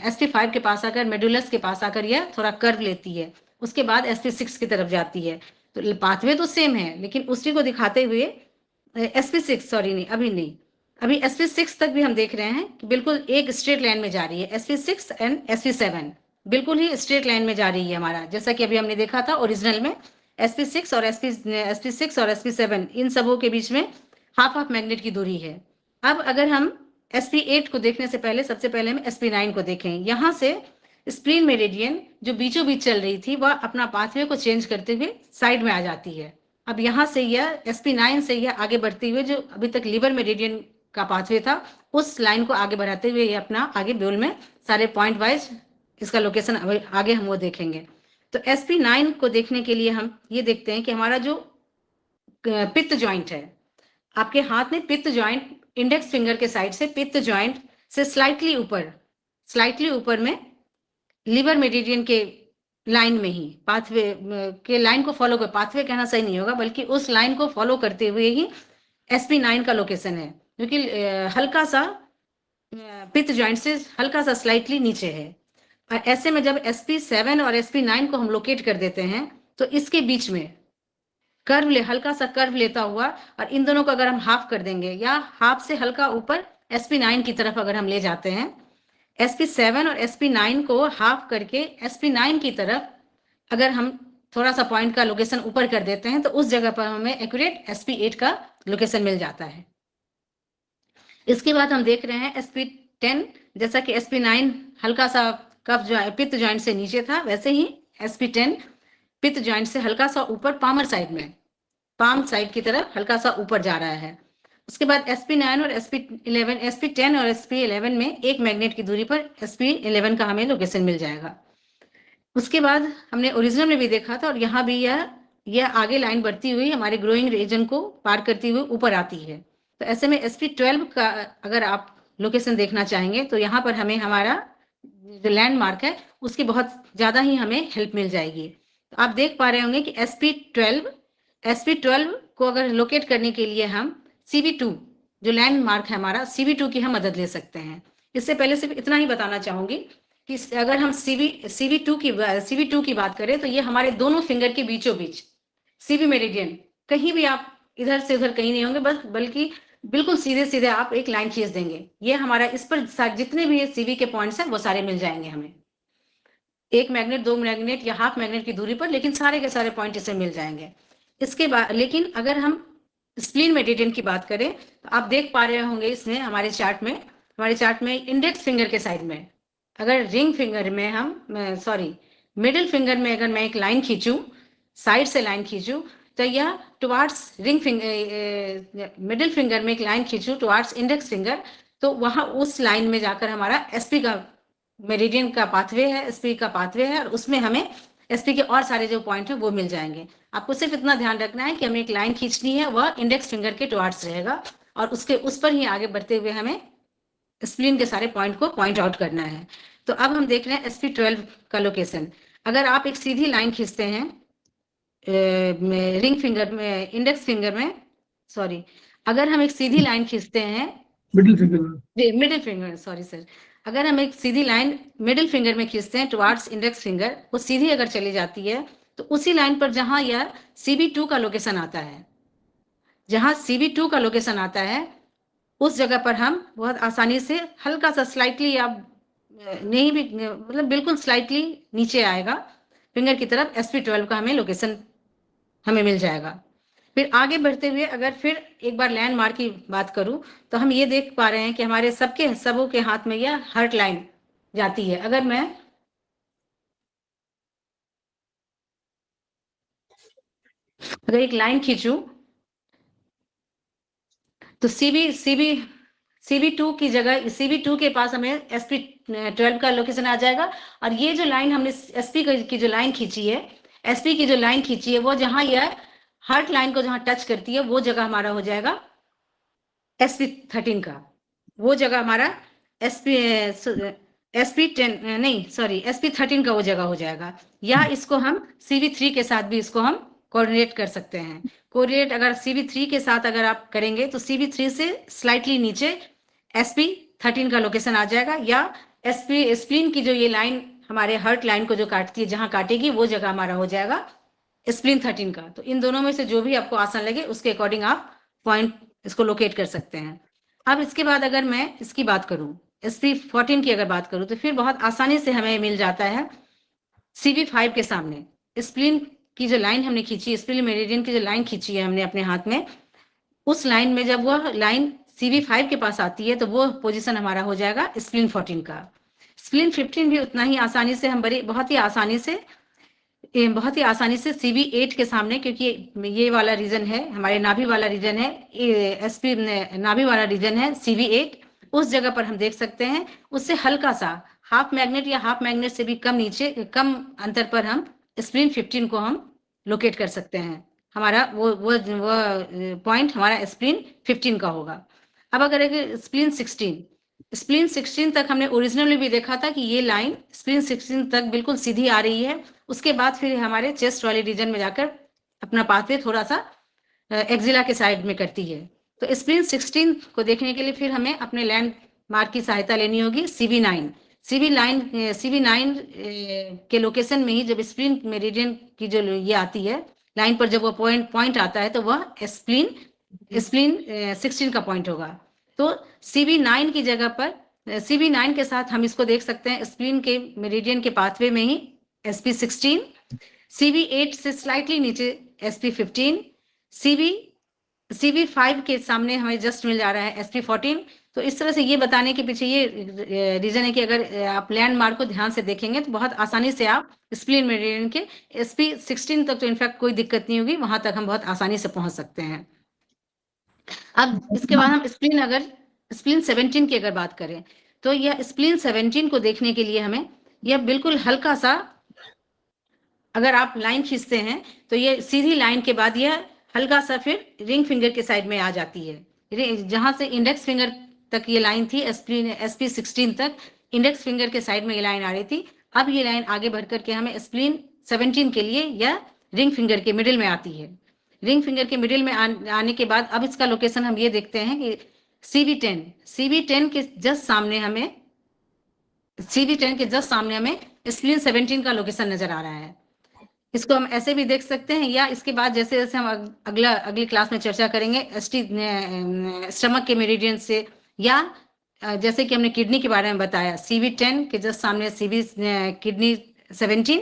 sp5 के पास आकर मेडुलस के पास आकर यह थोड़ा कर्व लेती है, उसके बाद sp6 की तरफ जाती है। तो पाथवे तो सेम है लेकिन उसी को दिखाते हुए sp6 सॉरी नहीं अभी नहीं, अभी sp6 तक भी हम देख रहे हैं कि बिल्कुल एक स्ट्रेट लाइन में जा रही है। sp6 एंड sp7 बिल्कुल ही स्ट्रेट लाइन में जा रही है हमारा, जैसा कि अभी हमने देखा था ओरिजिनल में sp6 और sp6 और sp7 इन सबों के बीच में हाफ मैग्नेट की दूरी है। अब अगर हम sp8 को देखने से पहले सबसे पहले हम sp9 को देखें। यहाँ से स्प्लीन मेरिडियन जो बीचों बीच चल रही थी वह अपना पाथवे को चेंज करते हुए साइड में आ जाती है। अब यहाँ से यह sp9 से यह आगे बढ़ते हुए जो अभी तक लीवर मेरिडियन का पाथवे था उस लाइन को आगे बढ़ाते हुए ये अपना आगे ब्यूल में सारे पॉइंट वाइज इसका लोकेशन आगे हम वो देखेंगे। तो sp9 को देखने के लिए हम ये देखते हैं कि हमारा जो पित्त जॉइंट है, आपके हाथ में पित्त जॉइंट इंडेक्स फिंगर के साइड से पित्त जॉइंट से स्लाइटली ऊपर में लीवर मेरिडियन के लाइन में ही पाथवे के लाइन को फॉलो कर, पाथवे कहना सही नहीं होगा बल्कि उस लाइन को फॉलो करते हुए ही sp9 का लोकेशन है, जो कि हल्का सा पित्त जॉइंट से हल्का सा स्लाइटली नीचे है। और ऐसे में जब sp7 और sp9 को हम लोकेट कर देते हैं तो इसके बीच में हल्का सा कर्व लेता हुआ और इन दोनों को अगर हम हाफ कर देंगे या हाफ से हल्का ऊपर sp9 की तरफ अगर हम ले जाते हैं, sp7 और sp9 को हाफ करके sp9 की तरफ अगर हम थोड़ा सा पॉइंट का लोकेशन ऊपर कर देते हैं तो उस जगह पर हमें एक्यूरेट sp8 का लोकेशन मिल जाता है। इसके बाद हम देख रहे हैं sp10, जैसा कि sp9 हल्का सा पित्त जॉइंट से नीचे था वैसे ही sp10 पित्त जॉइंट से हल्का सा ऊपर पाम साइड की तरफ हल्का सा ऊपर जा रहा है। उसके बाद sp9 और sp10 और sp11 में एक मैग्नेट की दूरी पर sp11 का हमें लोकेशन मिल जाएगा। उसके बाद हमने ओरिजिनल में भी देखा था और यहाँ भी यह आगे लाइन बढ़ती हुई हमारे ग्रोइंग रीजन को पार करती हुई ऊपर आती है। तो ऐसे में sp12 का अगर आप लोकेशन देखना चाहेंगे तो यहाँ पर हमें हमारा जो लैंडमार्क है उसकी बहुत ज़्यादा ही हमें हेल्प मिल जाएगी। तो आप देख पा रहे होंगे कि sp12 को अगर लोकेट करने के लिए हम cv2 जो लैंडमार्क है हमारा cv2 की हम मदद ले सकते हैं। इससे पहले सिर्फ इतना ही बताना चाहूंगी कि अगर हम cv2 की बात करें तो ये हमारे दोनों फिंगर के बीचों बीच cv मेरिडियन, कहीं भी आप इधर से उधर कहीं नहीं होंगे बल्कि बिल्कुल सीधे सीधे आप एक लाइन खींच देंगे, ये हमारा इस पर जितने भी cv के पॉइंट्स हैं वो सारे मिल जाएंगे हमें, एक मैग्नेट, दो मैग्नेट या हाफ मैग्नेट की दूरी पर, लेकिन सारे के सारे पॉइंट इससे मिल जाएंगे। इसके बाद लेकिन अगर हम स्प्लीन मेरिडियन की बात करें तो आप देख पा रहे होंगे इसमें हमारे चार्ट में इंडेक्स फिंगर के साइड में अगर रिंग फिंगर में मिडिल फिंगर में अगर मैं एक लाइन खींचूं, साइड से लाइन खींचूं तो यह टुवार्ड्स मिडिल फिंगर में एक लाइन खींचूं टुवार्ड्स इंडेक्स फिंगर, तो वहां उस लाइन में जाकर हमारा sp का मेरिडियन का पाथवे है, sp का पाथवे है और उसमें हमें sp के और सारे जो पॉइंट है वो मिल जाएंगे। आपको सिर्फ इतना ध्यान रखना है कि हमें एक लाइन खींचनी है, वह इंडेक्स फिंगर के टुवार्ड्स रहेगा और उस पर ही आगे बढ़ते हुए हमें स्प्लीन के सारे पॉइंट को पॉइंट आउट करना है। तो अब हम देख रहे हैं sp12 का लोकेशन। अगर आप एक सीधी लाइन खींचते हैं रिंग फिंगर में, इंडेक्स फिंगर में, अगर हम एक सीधी लाइन खींचते हैं मिडिल फिंगर, अगर हम एक सीधी लाइन मिडिल फिंगर में खींचते हैं टुवार्ड्स इंडेक्स फिंगर, वो सीधी अगर चली जाती है तो उसी लाइन पर जहां यह cv2 का लोकेशन आता है, उस जगह पर हम बहुत आसानी से हल्का सा स्लाइटली या नहीं भी मतलब बिल्कुल स्लाइटली नीचे आएगा फिंगर की तरफ, sp12 का हमें लोकेशन हमें मिल जाएगा। फिर आगे बढ़ते हुए अगर फिर एक बार लैंडमार्क की बात करूं तो हम ये देख पा रहे हैं कि हमारे सबों के हाथ में यह हार्ट लाइन जाती है। अगर मैं एक लाइन खींचूं तो CB2 की जगह CB2 के पास हमें SP12 का लोकेशन आ जाएगा। और ये जो लाइन हमने SP की जो लाइन खींची है, SP की जो लाइन खींची है, वो जहां यह हार्ट लाइन को जहां टच करती है, वो जगह हमारा हो जाएगा SP13 का। वो जगह हमारा SP10 नहीं सॉरी SP13 का वो जगह हो जाएगा। या इसको हम CB3 के साथ भी इसको हम कोऑर्डिनेट कर सकते हैं। कोऑर्डिनेट अगर CB3 के साथ अगर आप करेंगे तो CB3 से स्लाइटली नीचे SP13 का लोकेशन आ जाएगा। या स्प्लीन की जो ये लाइन हमारे हार्ट लाइन को जो काटती है, जहां काटेगी वो जगह हमारा हो जाएगा SP13 का। तो इन दोनों में से जो भी आपको आसान लगे उसके अकॉर्डिंग आप पॉइंट इसको लोकेट कर सकते हैं। अब इसके बाद अगर मैं इसकी बात करूं, SP14 की अगर बात करूं, तो फिर बहुत आसानी से हमें मिल जाता है CB5 के सामने। स्प्लीन की जो लाइन हमने खींची, स्प्लीन मेरिडियन की जो लाइन खींची है हमने अपने हाथ में, उस लाइन में जब वह लाइन CB5 के पास आती है तो वो पोजीशन हमारा हो जाएगा स्प्लीन 14 का। स्प्लीन 15 भी उतना ही आसानी से हम बहुत ही आसानी से CB8 के सामने, क्योंकि ये वाला रीजन है हमारे नाभि वाला रीजन है, SP नाभि वाला रीजन है CB8, उस जगह पर हम देख सकते हैं। उससे हल्का सा हाफ मैग्नेट या हाफ मैग्नेट से भी कम अंतर पर हम स्प्लीन 15 को हम लोकेट कर सकते हैं। हमारा वो पॉइंट हमारा स्प्लीन 15 का होगा। अब अगर स्प्लीन 16 तक हमने ओरिजिनली भी देखा था कि ये लाइन स्प्लीन 16 तक बिल्कुल सीधी आ रही है। उसके बाद फिर हमारे चेस्ट वाले रीजन में जाकर अपना पाथवे थोड़ा सा एक्जिला के साइड में करती है। तो स्प्लीन 16 को देखने के लिए फिर हमें अपने लैंड मार्क की सहायता लेनी होगी CB9 के लोकेशन में ही जब स्प्लीन मेरिडियन की जो ये आती है लाइन पर, जब वो पॉइंट आता है तो वह स्प्लीन 16 का पॉइंट होगा। तो CB9 की जगह पर CB9 के साथ हम इसको देख सकते हैं स्प्लीन के मेरिडियन के पाथवे में ही SP16, CB8 से स्लाइटली नीचे SP15, CB5 के सामने हमें जस्ट मिल जा रहा है SP14। तो इस तरह से ये बताने के पीछे ये रीजन है कि अगर आप लैंडमार्क को ध्यान से देखेंगे तो बहुत आसानी से आप स्प्लीन मेरिडियन के SP16 तक तो इनफैक्ट कोई दिक्कत नहीं होगी, वहां तक हम बहुत आसानी से पहुंच सकते हैं। अब इसके बाद हम स्प्लीन 17 की अगर बात करें तो यह स्प्लीन 17 को देखने के लिए हमें यह बिल्कुल हल्का सा, अगर आप लाइन खींचते हैं तो ये सीधी लाइन के बाद यह हल्का सा फिर रिंग फिंगर के साइड में आ जाती है। जहां से इंडेक्स फिंगर तक ये लाइन थी, SP16 तक इंडेक्स फिंगर के साइड में ये लाइन आ रही थी। अब ये लाइन आगे बढ़ करके हमें स्प्लीन 17 के लिए यह रिंग फिंगर के मिडिल में आती है। रिंग फिंगर के मिडिल में आने के बाद अब इसका लोकेशन हम ये देखते हैं कि CB10 के जस्ट सामने हमें स्प्लीन 17 का लोकेशन नजर आ रहा है। इसको हम ऐसे भी देख सकते हैं, या इसके बाद जैसे जैसे हम अगली क्लास में चर्चा करेंगे स्टमक के मेरिडियन से, या जैसे कि हमने किडनी के बारे में बताया CB10 के जस्ट सामने किडनी 17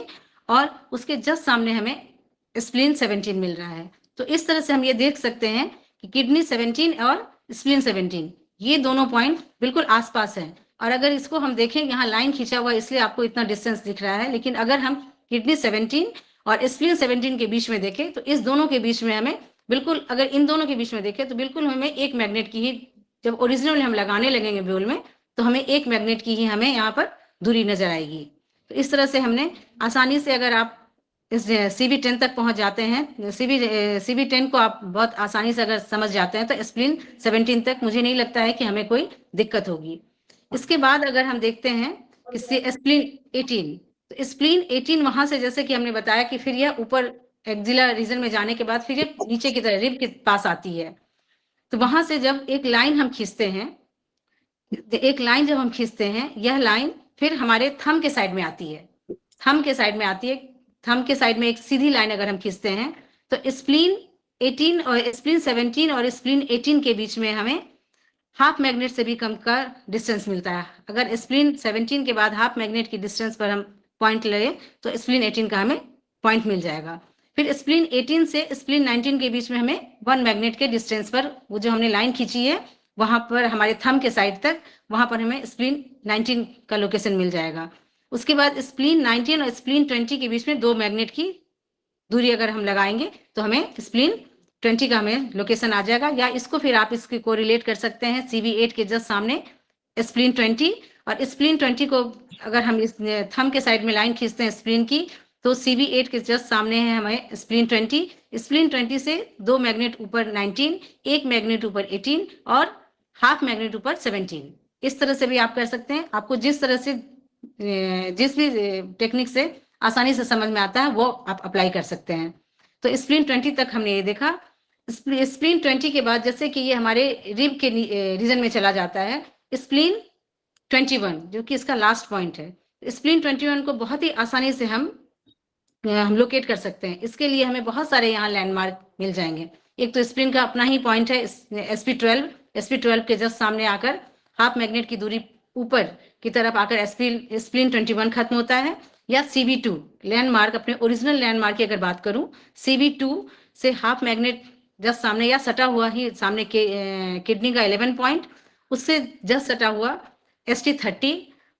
और उसके जस्ट सामने हमें स्प्लीन 17 मिल रहा है। तो इस तरह से हम ये देख सकते हैं कि किडनी 17 और स्प्लीन 17 ये दोनों पॉइंट बिल्कुल आसपास हैं। और अगर इसको हम देखें, यहाँ लाइन खींचा हुआ इसलिए आपको इतना डिस्टेंस दिख रहा है, लेकिन अगर हम किडनी 17 और स्प्लीन 17 के बीच में देखें तो इस दोनों के बीच में हमें बिल्कुल, अगर इन दोनों के बीच में देखें तो बिल्कुल हमें एक मैग्नेट की ही, जब ओरिजिनल हम लगाने लगेंगे बोल में, तो हमें एक मैग्नेट की ही हमें यहाँ पर दूरी नजर आएगी। तो इस तरह से हमने आसानी से, अगर आप इस CB10 तक पहुंच जाते हैं, CB10 को आप बहुत आसानी से अगर समझ जाते हैं तो स्प्लीन 17 तक मुझे नहीं लगता है कि हमें कोई दिक्कत होगी। इसके बाद अगर हम देखते हैं कि स्प्लीन 18, तो स्प्लीन 18 वहां से, जैसे कि हमने बताया कि फिर यह ऊपर एक्जिला रीजन में जाने के बाद फिर ये नीचे की तरह रिब के पास आती है। तो वहां से जब एक लाइन हम खींचते हैं, यह लाइन फिर हमारे थंब के साइड में आती है। थंब के साइड में एक सीधी लाइन अगर हम खींचते हैं तो स्प्लीन 18 और स्प्लीन 17 और स्प्लीन 18 के बीच में हमें हाफ मैग्नेट से भी कम का डिस्टेंस मिलता है। अगर स्प्लीन 17 के बाद हाफ मैग्नेट की डिस्टेंस पर हम पॉइंट लगे तो स्प्लीन 18 का हमें पॉइंट मिल जाएगा। फिर स्प्लीन 18 से स्प्लीन 19 के बीच में हमें 1 मैग्नेट के डिस्टेंस पर वो जो हमने लाइन खींची है वहां पर हमारे थंब के साइड तक, वहां पर हमें स्प्लीन 19 का लोकेशन मिल जाएगा। उसके बाद स्प्लीन 19 और स्प्लीन 20 के बीच में 2 मैग्नेट की दूरी अगर हम लगाएंगे तो हमें स्प्लीन 20 का हमें लोकेशन आ जाएगा। या इसको फिर आप इसके कोरिलेट कर सकते हैं CV8 के जस्ट सामने स्प्लीन 20, और स्प्लीन 20 को अगर हम इस थंब के साइड में लाइन खींचते हैं स्प्लीन की, तो CV8 के जस्ट सामने है हमें स्प्लीन 20। स्प्लीन 20 से 2 मैग्नेट ऊपर 19, 1 मैग्नेट ऊपर 18 और हाफ मैग्नेट ऊपर 17। इस तरह से भी आप कर सकते हैं। आपको जिस तरह से जिस भी टेक्निक से आसानी से समझ में आता है वो आप अप्लाई कर सकते हैं। तो स्प्लीन 20 तक हमने ये देखा। स्प्लीन 20 के बाद जैसे कि ये हमारे रिब के रीजन में चला जाता है, स्प्लीन 21 जो कि इसका लास्ट पॉइंट है। स्प्लीन 21 को बहुत ही आसानी से हम लोकेट कर सकते हैं। इसके लिए हमें बहुत सारे यहाँ लैंडमार्क मिल जाएंगे। एक तो स्प्लीन का अपना ही पॉइंट है sp12 के जस्ट सामने आकर हाफ मैग्नेट की दूरी ऊपर की तरफ आकर स्प्लीन 21 खत्म होता है। या CV2 लैंडमार्क, अपने ओरिजिनल लैंडमार्क की अगर बात करूं, CV2 से हाफ मैग्नेट जस्ट सामने या सटा हुआ ही सामने के किडनी का 11 पॉइंट, उससे जस्ट सटा हुआ ST30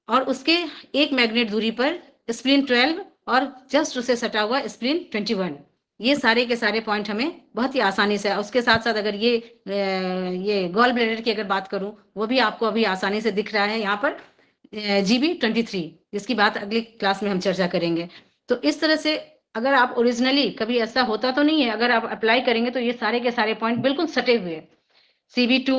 और उसके 1 मैग्नेट दूरी पर स्प्लीन 12 और जस्ट उसे सटा हुआ स्प्लीन 21। ये सारे के सारे पॉइंट हमें बहुत ही आसानी से, उसके साथ साथ अगर ये गॉल ब्लैडर की अगर बात करूं, वो भी आपको अभी आसानी से दिख रहा है यहाँ पर GB23, जिसकी बात अगली क्लास में हम चर्चा करेंगे। तो इस तरह से अगर आप ओरिजिनली, कभी ऐसा होता तो नहीं है, अगर आप अप्लाई करेंगे तो ये सारे के सारे पॉइंट बिल्कुल सटे हुए, CV2,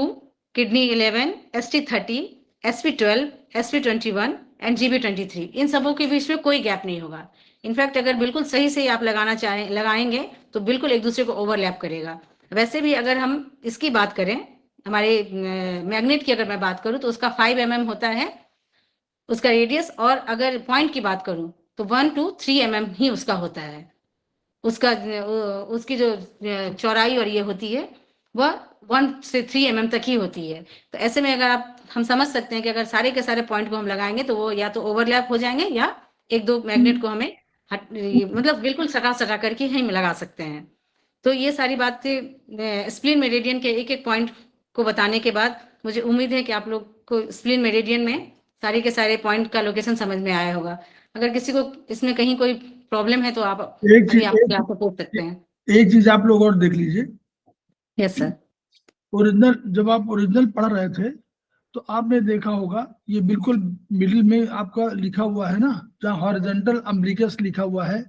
kidney 11, ST30, SP12, SP21 and GB23, इन सबों के बीच में कोई गैप नहीं होगा। इनफैक्ट अगर बिल्कुल सही से आप लगाएंगे तो बिल्कुल एक दूसरे को ओवरलैप करेगा। वैसे भी अगर हम इसकी बात करें, हमारे मैग्नेट की अगर मैं बात करूं तो उसका 5 mm होता है उसका रेडियस, और अगर पॉइंट की बात करूं तो 1 to 3 mm ही उसका होता है। उसकी जो चौड़ाई और ये होती है वह 1 से 3 mm तक ही होती है। तो ऐसे में अगर हम समझ सकते हैं कि अगर सारे के सारे पॉइंट को हम लगाएंगे तो वो या तो ओवरलैप हो जाएंगे या एक दो मैग्नेट को हमें मतलब बिल्कुल सटा करके हम लगा सकते हैं। तो ये सारी बातें स्प्लीन मेरिडियन के एक एक पॉइंट को बताने के बाद मुझे उम्मीद है कि आप लोग को स्प्लीन मेरिडियन में सारे के सारे पॉइंट का लोकेशन समझ में आया होगा। अगर किसी को इसमें कहीं कोई प्रॉब्लम है तो आप पूछ सकते हैं। एक चीज आप लोग और देख लीजिए। Yes sir. ओरिजिनल, जब आप ओरिजिनल पढ़ रहे थे तो आपने देखा होगा ये बिल्कुल मिडिल में आपका लिखा हुआ है ना, जहाँ हॉरिजॉन्टल अम्बिलिकस लिखा हुआ है,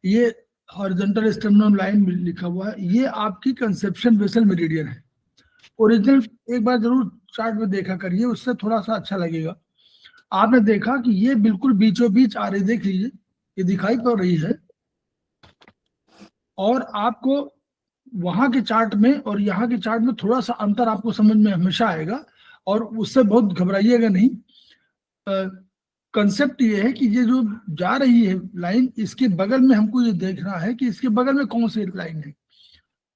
ये हॉरिजॉन्टल स्टर्नम लाइन लिखा हुआ है, ये आपकी कंसेप्शन वेसल मेरिडियन है। ओरिजिनल एक बार जरूर चार्ट में देखा करिए, उससे थोड़ा सा अच्छा लगेगा। आपने देखा कि ये बिल्कुल बीचों बीच आ रही, देख लीजिए ये दिखाई पड़ रही है, और आपको वहां के चार्ट में और यहाँ के चार्ट में थोड़ा सा अंतर आपको समझ में हमेशा आएगा, और उससे बहुत घबराइएगा नहीं। कंसेप्ट ये है कि ये जो जा रही है लाइन, इसके बगल में हमको ये देखना है कि इसके बगल में कौन सी लाइन है,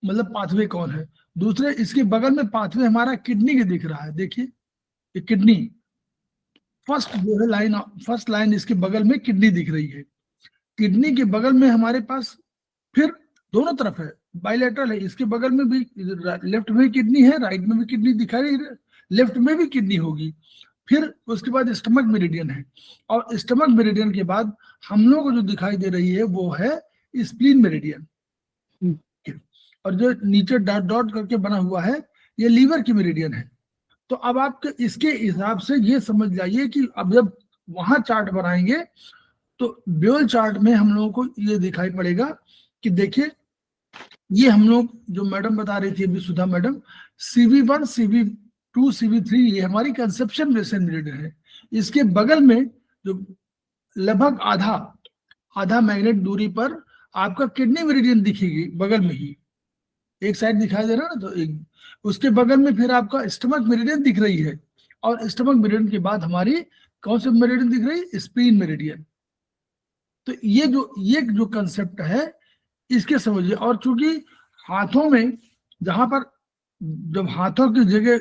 मतलब पाथवे कौन है। दूसरे, इसके बगल में पाथवे हमारा किडनी के दिख रहा है, देखिए ये किडनी फर्स्ट जो है लाइन, फर्स्ट लाइन इसके बगल में किडनी दिख रही है। किडनी के बगल में हमारे पास फिर दोनों तरफ है, बाइलेटरल है, इसके बगल में भी लेफ्ट में भी किडनी है, राइट में भी किडनी दिखाई, लेफ्ट में भी किडनी होगी। फिर उसके बाद स्टमक मेरिडियन है, और स्टमक मेरिडियन के बाद हम लोग को जो दिखाई दे रही है वो है स्प्लीन मेरिडियन, और जो नीचे डॉट डॉट करके बना हुआ है ये लीवर की मेरिडियन है। तो अब आप इसके हिसाब से ये समझ जाइए कि अब जब वहां चार्ट बनाएंगे तो ब्योल चार्ट में हम लोगों को ये दिखाई पड़ेगा कि देखिए ये हम लोग जो मैडम बता रही थी अभी, सुधा मैडम, CV1, CV2, CV3 ये हमारी कंसेप्शन वेसल मेरिडियन है। इसके बगल में जो लगभग आधा मैग्नेट दूरी पर आपका किडनी मेरिडियन दिखेगी, बगल में ही एक साइड दिखाई दे रहा है ना, तो एक उसके बगल में फिर आपका स्टमक मेरिडियन दिख रही है, और स्टमक मेरिडियन के बाद हमारी कौन सी मेरिडियन दिख रही है, स्प्लीन मेरिडियन। तो ये जो कंसेप्ट है इसके समझिए। और चूंकि हाथों में, जहां पर जब हाथों की जगह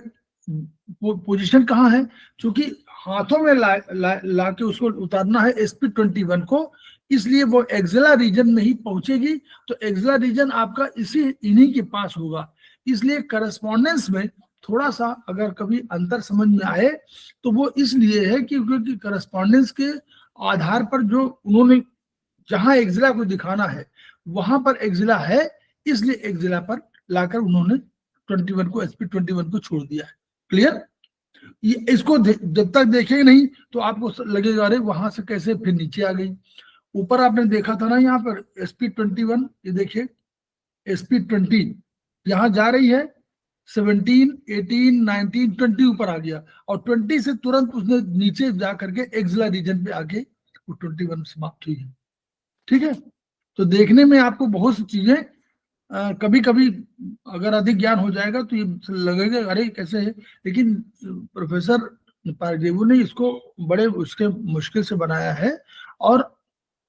पोजीशन कहाँ है, चूंकि हाथों में ला के उसको उतारना है sp21 को, इसलिए वो एक्सिला रीजन में ही पहुंचेगी। तो एक्सिला रीजन आपका इन्हीं के पास होगा। इसलिए करस्पॉन्डेंस में थोड़ा सा अगर कभी अंतर समझ में आए तो वो इसलिए है कि क्योंकि करस्पॉन्डेंस के आधार पर जो उन्होंने जहां एक्सिला को दिखाना है वहां पर एक्सिला है, इसलिए एक्सिला पर लाकर उन्होंने 21 को sp21 को छोड़ दिया है। क्लियर? इसको जब तक देखेंगे नहीं तो आपको लगेगा अरे वहां से कैसे फिर नीचे आ गई। ऊपर आपने देखा था ना यहाँ पर sp21, ये देखिए sp20 यहाँ जा रही है, 17, 18, 19, 20 ऊपर आ गया और 20 से तुरंत उसने नीचे जा करके एक्सिला रीजन पे आके वो 21 समाप्त हुई है। ठीक है, तो देखने में आपको बहुत सी चीजें कभी कभी अगर अधिक ज्ञान हो जाएगा तो ये लगेगा अरे कैसे है, लेकिन प्रोफेसर पारदेवु ने इसको बड़े उसके मुश्किल से बनाया है और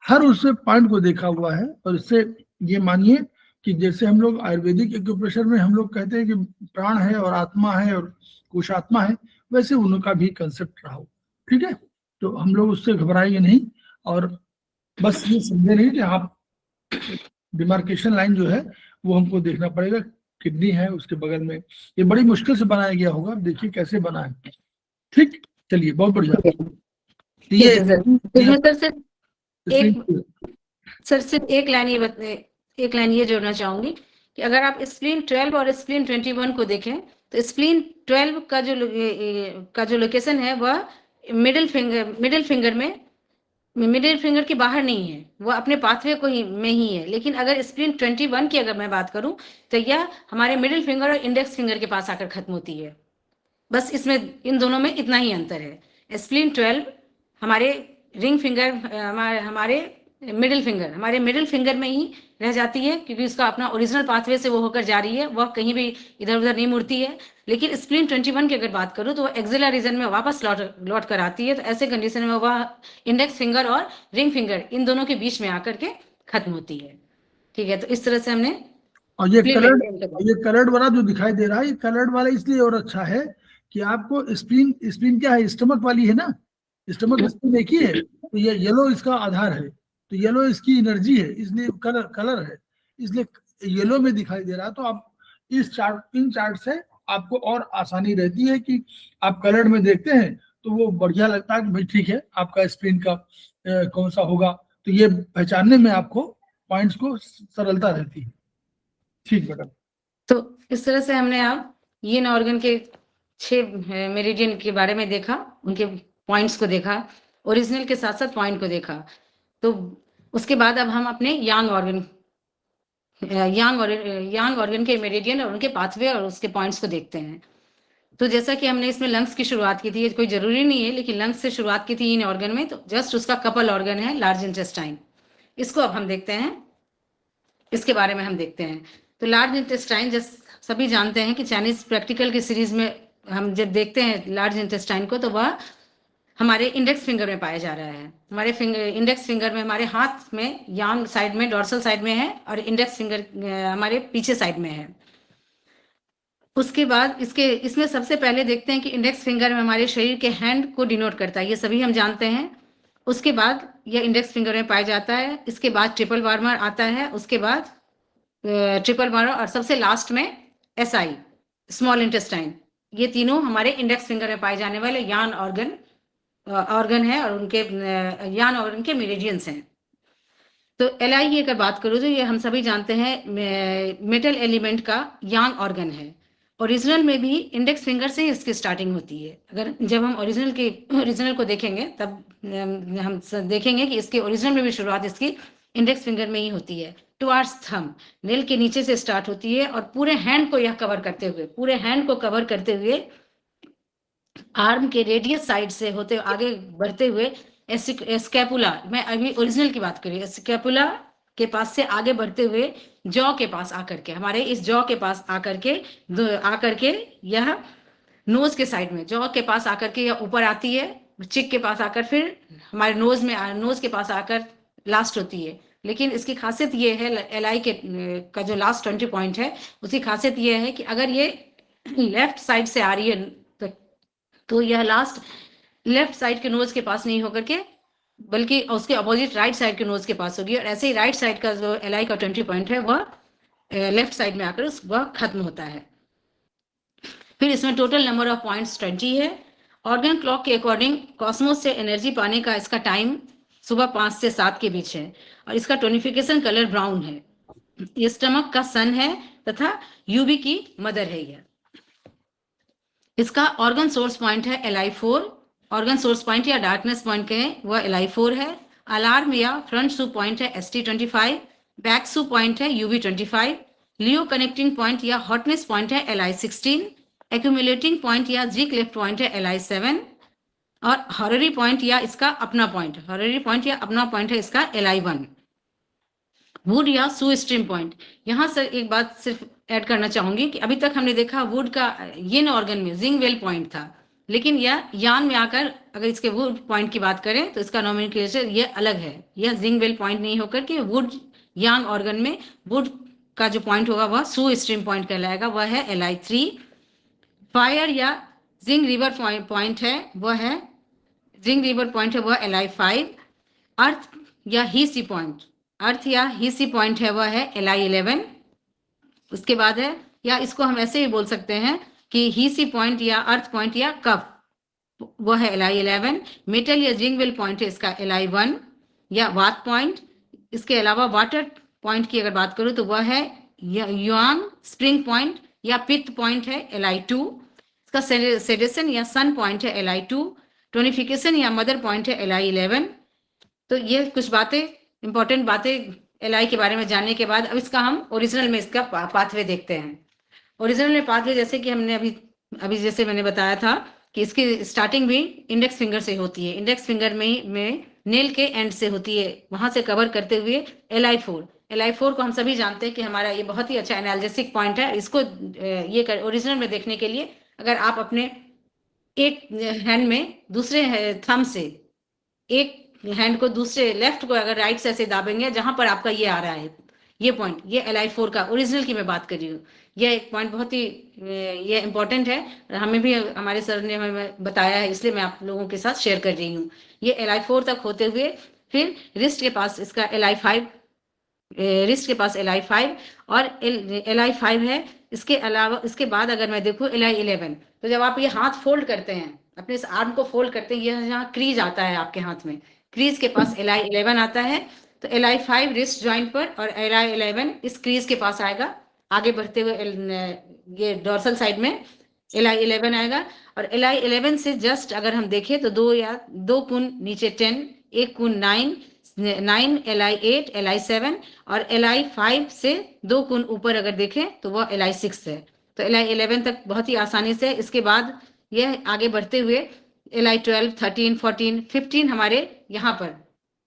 हर उससे पॉइंट को देखा हुआ है। और इससे ये मानिए कि जैसे हम लोग आयुर्वेदिक एक्यूप्रेशर में हम लोग कहते हैं कि प्राण है और आत्मा है और कुछ आत्मा है, वैसे उनका भी कंसेप्ट रहा हो। ठीक है, तो हम लोग उससे घबराएंगे नहीं और बस ये समझे नहीं कि आप डिमार्केशन लाइन जो है वो हमको देखना पड़ेगा। किडनी है उसके बगल में, ये बड़ी मुश्किल से बनाया गया होगा, देखिए कैसे बना है। ठीक, चलिए बहुत बढ़िया। ये सिर्फ एक लाइन ये जोड़ना चाहूंगी कि अगर आप स्प्लीन 12 और स्प्लीन 21 को देखें तो स्प्लीन 12 का जो लोकेशन है वह मिडिल फिंगर के बाहर नहीं है, वो अपने पाथवे को ही में ही है। लेकिन अगर स्प्लीन 21 की अगर मैं बात करूं तो यह हमारे मिडिल फिंगर और इंडेक्स फिंगर के पास आकर खत्म होती है। बस इसमें इन दोनों में इतना ही अंतर है। स्प्लीन 12 हमारे रिंग फिंगर, हमारे मिडिल फिंगर में ही रह जाती है क्योंकि उसका अपना ओरिजिनल पाथवे से वो होकर जा रही है, वह कहीं भी इधर उधर नहीं मुड़ती है। लेकिन स्प्लीन 21 की अगर बात करूं तो वह एक्सिला रीजन में वापस लौट कर आती है। तो ऐसे कंडीशन में वह इंडेक्स फिंगर और रिंग फिंगर इन दोनों के बीच में आकर के खत्म होती है। ठीक है, तो इस तरह से हमने और ये कलर्ड वाला जो दिखाई दे रहा है, ये कलर्ड वाला इसलिए और अच्छा है कि आपको स्प्लीन क्या है, स्टमक वाली है ना, स्टमक स्प्लीन एक ही है, तो ये येलो इसका आधार है, तो येलो इसकी एनर्जी है, इसलिए कलर है, इसलिए येलो में दिखाई दे रहा है। तो आप इन चार्ट से आपको और आसानी रहती है कि आप कलर्ड में देखते हैं तो वो बढ़िया लगता है कि भाई ठीक है आपका स्प्लीन का कौन सा होगा, तो ये पहचानने में आपको पॉइंट्स को सरलता रहती है। ठीक बेटा, तो इस तरह से हमने अब यीन ऑर्गन के 6 मेरिडियन के बारे में देखा, उनके पॉइंट्स को देखा, ओरिजिनल के साथ साथ पॉइंट को देखा। तो उसके बाद अब हम अपने यांग ऑर्गन के मेरिडियन और उनके पाथवे और उसके पॉइंट्स को देखते हैं। तो जैसा कि हमने इसमें लंग्स की शुरुआत की थी, कोई जरूरी नहीं है लेकिन लंग्स से शुरुआत की थी इन ऑर्गन में, तो जस्ट उसका कपल ऑर्गन है लार्ज इंटेस्टाइन। इसको अब हम देखते हैं, इसके बारे में हम देखते हैं। तो लार्ज इंटेस्टाइन जैसे सभी जानते हैं कि चाइनीज प्रैक्टिकल की सीरीज में हम जब देखते हैं लार्ज इंटेस्टाइन को तो वह हमारे इंडेक्स फिंगर में पाया जा रहा है। हमारे इंडेक्स फिंगर में हमारे हाथ में यांग साइड में, डॉर्सल साइड में है और इंडेक्स फिंगर हमारे पीछे साइड में है। उसके बाद इसमें सबसे पहले देखते हैं कि इंडेक्स फिंगर में हमारे शरीर के हैंड को डिनोट करता है, ये सभी हम जानते हैं। उसके बाद यह इंडेक्स फिंगर में पाया जाता है। इसके बाद ट्रिपल बार्मर आता है, उसके बाद ट्रिपल बार्मर और सबसे लास्ट में SI स्मॉल इंटेस्टाइन। ये तीनों हमारे इंडेक्स फिंगर में पाए जाने वाले यान ऑर्गन है और उनके यान ऑर्गन के मेरिडियंस हैं। तो LI की अगर बात करूँ तो ये हम सभी जानते हैं मेटल एलिमेंट का यांग ऑर्गन है। ओरिजिनल में भी इंडेक्स फिंगर से ही इसकी स्टार्टिंग होती है। अगर जब हम ओरिजिनल को देखेंगे तब हम देखेंगे कि इसके ओरिजिनल में भी शुरुआत इसकी इंडेक्स फिंगर में ही होती है, टुवार्ड्स थंब, नेल के नीचे से स्टार्ट होती है और पूरे हैंड को यह कवर करते हुए आर्म के रेडियस साइड से होते आगे बढ़ते हुए स्कैपुला, मैं अभी ओरिजिनल की बात करी, स्कैपुला के पास से आगे बढ़ते हुए जॉ के पास आकर के, हमारे इस जॉ के पास आकर के यह नोज के साइड में, जॉ के पास आकर के यह ऊपर आती है, चिक के पास आकर फिर हमारे नोज के पास आकर लास्ट होती है। लेकिन इसकी खासियत ये है LI का जो लास्ट 20 पॉइंट है उसकी खासियत ये है कि अगर ये लेफ्ट साइड से आ रही है तो यह लास्ट लेफ्ट साइड के नोज के पास नहीं होकर के बल्कि उसके अपोजिट राइट साइड के नोज के पास होगी, और ऐसे ही राइट साइड का जो एलआई का 20 पॉइंट है वह लेफ्ट साइड में आकर वह खत्म होता है। फिर इसमें टोटल नंबर ऑफ पॉइंट्स 20 है। ऑर्गन क्लॉक के अकॉर्डिंग कॉस्मोस से एनर्जी पाने का इसका टाइम सुबह 5 से 7 के बीच है, और इसका टोनिफिकेशन कलर ब्राउन है। ये स्टमक का सन है तथा यूवी की मदर है। यह इसका ऑर्गन सोर्स पॉइंट है LI4। ऑर्गन सोर्स पॉइंट या डार्कनेस पॉइंट कहें वह LI4 है। अलार्म या फ्रंट सू पॉइंट है ST25। बैक सू पॉइंट है UV25। लियो कनेक्टिंग पॉइंट या हॉटनेस पॉइंट है LI16। एक्यूमुलेटिंग पॉइंट या जी क्लेफ्ट पॉइंट है LI7। और हॉररी पॉइंट या इसका अपना पॉइंट, हॉररी पॉइंट या अपना पॉइंट है इसका LI1। वुड या सू स्ट्रीम पॉइंट, यहाँ से एक बात सिर्फ ऐड करना चाहूंगी कि अभी तक हमने देखा वुड का यिन ऑर्गन में जिंग वेल पॉइंट था, लेकिन यह यान में आकर अगर इसके वुड पॉइंट की बात करें तो इसका नोमेनक्लेचर ये अलग है। यह जिंग वेल पॉइंट नहीं होकर के वुड यान ऑर्गन में वुड का जो पॉइंट होगा वह सू स्ट्रीम पॉइंट कहलाएगा, वह है LI3। फायर या जिंग रिवर पॉइंट है वह है जिंग रिवर पॉइंट है वह LI5। अर्थ या हीसी पॉइंट, अर्थ या हीसी पॉइंट है वह है LI11। उसके बाद है, या इसको हम ऐसे भी बोल सकते हैं कि हीसी पॉइंट या अर्थ पॉइंट या कफ, वह है LI11। मेटल या जिंगवेल पॉइंट है इसका LI1 या वात पॉइंट। इसके अलावा वाटर पॉइंट की अगर बात करूं तो वह है युआंग स्प्रिंग पॉइंट या पित्त पॉइंट है LI2। इसका सेडेशन या सन पॉइंट है LI2। टोनिफिकेशन या मदर पॉइंट है LI11। तो ये कुछ बातें, इंपॉर्टेंट बातें LI के बारे में जानने के बाद अब इसका हम ओरिजिनल में इसका पाथवे देखते हैं। ओरिजिनल में पाथवे जैसे कि हमने अभी जैसे मैंने बताया था कि इसकी स्टार्टिंग भी इंडेक्स फिंगर से होती है। इंडेक्स फिंगर में नेल के एंड से होती है, वहां से कवर करते हुए LI4। LI4 को हम सभी जानते हैं कि हमारा ये बहुत ही अच्छा एनाल्जेसिक पॉइंट है। इसको ये ओरिजिनल में देखने के लिए अगर आप अपने एक हैंड में दूसरे थंब से एक हैंड को दूसरे लेफ्ट को अगर राइट से ऐसे दाबेंगे जहां पर आपका ये आ रहा है ये पॉइंट, ये LI4 का ओरिजिनल की मैं बात कर रही हूँ। यह एक पॉइंट बहुत ही ये इंपॉर्टेंट है, हमें भी हमारे सर ने हमें बताया है, इसलिए मैं आप लोगों के साथ शेयर कर रही हूँ। ये LI4 तक होते हुए फिर रिस्ट के पास इसका LI5, रिस्ट के पास LI5 और LI5 है। इसके अलावा इसके बाद अगर मैं देखूँ LI11, तो जब आप ये हाथ फोल्ड करते हैं, अपने इस आर्म को फोल्ड करते हैं, यह जहाँ क्रीज आता है आपके हाथ में, क्रीज के पास LI11 आता है। तो LI5 रिस्ट जॉइंट पर और LI11 इस क्रीज के पास आएगा। आगे बढ़ते हुए ये डोर्सल साइड में LI11 आएगा, और LI11 से जस्ट अगर हम देखें तो दो कुन नीचे 10, एक कुन 9 LI8 LI7 और LI5 से 2 कुन ऊपर अगर देखें तो वह LI6 है। तो LI11 तक बहुत ही आसानी से। इसके बाद यह आगे बढ़ते हुए LI12 13 14 15 हमारे यहाँ पर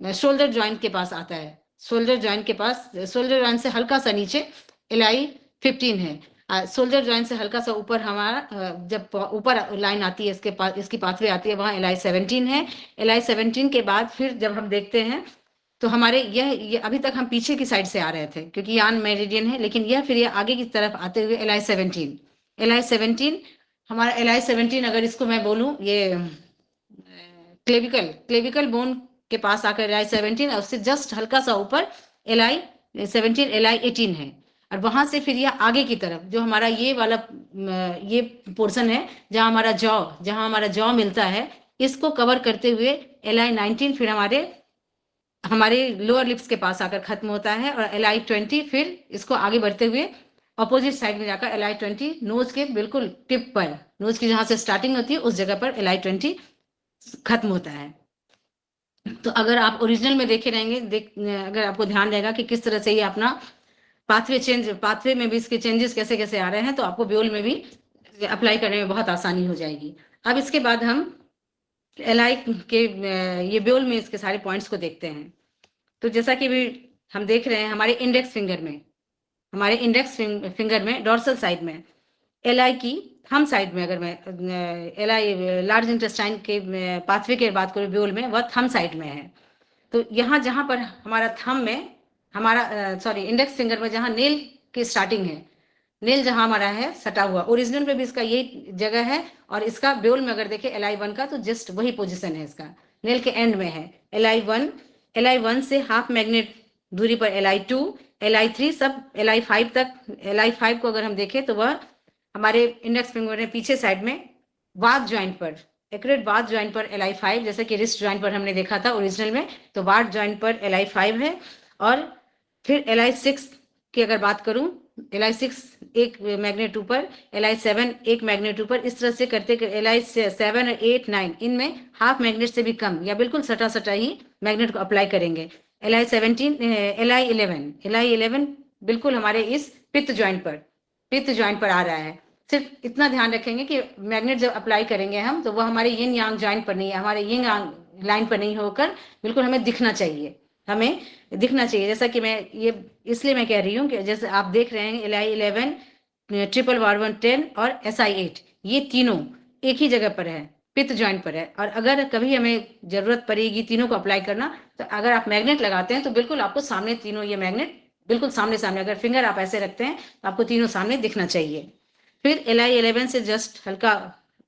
शोल्डर जॉइंट के पास आता है। शोल्डर जॉइंट के पास, शोल्डर जॉइंट से हल्का सा नीचे LI15 है। शोल्डर जॉइंट से हल्का सा ऊपर हमारा जब ऊपर लाइन आती है इसके पास, इसकी पाथवे आती है, वहाँ LI17 है। LI17 के बाद फिर जब हम देखते हैं तो हमारे ये अभी तक हम पीछे की साइड से आ रहे थे क्योंकि यान मेरिडियन है, लेकिन यह फिर ये आगे की तरफ आते हुए LI17 हमारा LI17 अगर इसको मैं बोलूं, ये क्लेविकल बोन के पास आकर LI17 और उससे जस्ट हल्का सा ऊपर LI17 LI18 है। और वहां से फिर यह आगे की तरफ जो हमारा ये वाला ये पोर्शन है जहां हमारा जॉ मिलता है, इसको कवर करते हुए LI19 फिर हमारे लोअर लिप्स के पास आकर खत्म होता है, और LI20 फिर इसको आगे बढ़ते हुए अपोजिट साइड में जाकर LI20 नोज के बिल्कुल टिप पर, नोज की जहां से स्टार्टिंग होती है उस जगह पर LI20 खत्म होता है। तो अगर आप ओरिजिनल में देखे रहेंगे, अगर आपको ध्यान रहेगा कि किस तरह से ये अपना पाथवे में भी इसके चेंजेस कैसे कैसे आ रहे हैं, तो आपको ब्योल में भी अप्लाई करने में बहुत आसानी हो जाएगी। अब इसके बाद हम LI के ये ब्योल में इसके सारे पॉइंट्स को देखते हैं। तो जैसा कि भी हम देख रहे हैं हमारे इंडेक्स फिंगर में डोर्सल साइड में LI की थंब साइड में, अगर मैं LI लार्ज इंटेस्टाइन के पाथवे की बात करूँ ब्योल में, वह थंब साइड में है। तो यहाँ जहाँ पर हमारा थंब में इंडेक्स फिंगर में जहाँ नेल की स्टार्टिंग है, नेल जहां हमारा है सटा हुआ, ओरिजिनल में भी इसका यही जगह है, और इसका ब्योल में अगर देखें LI1 का तो जस्ट वही पोजीशन है, इसका नेल के एंड में है LI1 से हाफ मैग्नेट दूरी पर LI2, LI3 सब LI5 तक। LI5 को अगर हम देखें तो वह हमारे इंडेक्स फिंगर में पीछे साइड में वाद ज्वाइंट पर, एक्यूरेट वाद ज्वाइंट पर LI5, जैसे कि रिस्ट ज्वाइंट पर हमने देखा था ओरिजिनल में, तो वाद ज्वाइंट पर LI5 है। और फिर LI6 की अगर बात करूं, LI6 एक मैग्नेट ऊपर, LI7 एक मैग्नेट ऊपर, इस तरह से करते LI7 और 8, 9 इनमें हाफ मैग्नेट से भी कम या बिल्कुल सटा सटा ही मैग्नेट को अप्लाई करेंगे। LI11 बिल्कुल हमारे इस पित्त ज्वाइंट पर आ रहा है। सिर्फ इतना ध्यान रखेंगे कि मैग्नेट जब अप्लाई करेंगे हम तो वह हमारे यिन यांग ज्वाइंट पर नहीं है, हमारे यिन यांग लाइन पर नहीं होकर बिल्कुल हमें दिखना चाहिए, जैसा कि मैं ये इसलिए मैं कह रही हूँ कि जैसे आप देख रहे हैं LI11, ट्रिपल वार 10 और SI8 ये तीनों एक ही जगह पर है, पित्त ज्वाइंट पर है। और अगर कभी हमें जरूरत पड़ेगी तीनों को अप्लाई करना, तो अगर आप मैग्नेट लगाते हैं तो बिल्कुल आपको सामने तीनों ये मैग्नेट बिल्कुल सामने अगर फिंगर आप ऐसे रखते हैं तो आपको तीनों सामने दिखना चाहिए। फिर LI11 से जस्ट हल्का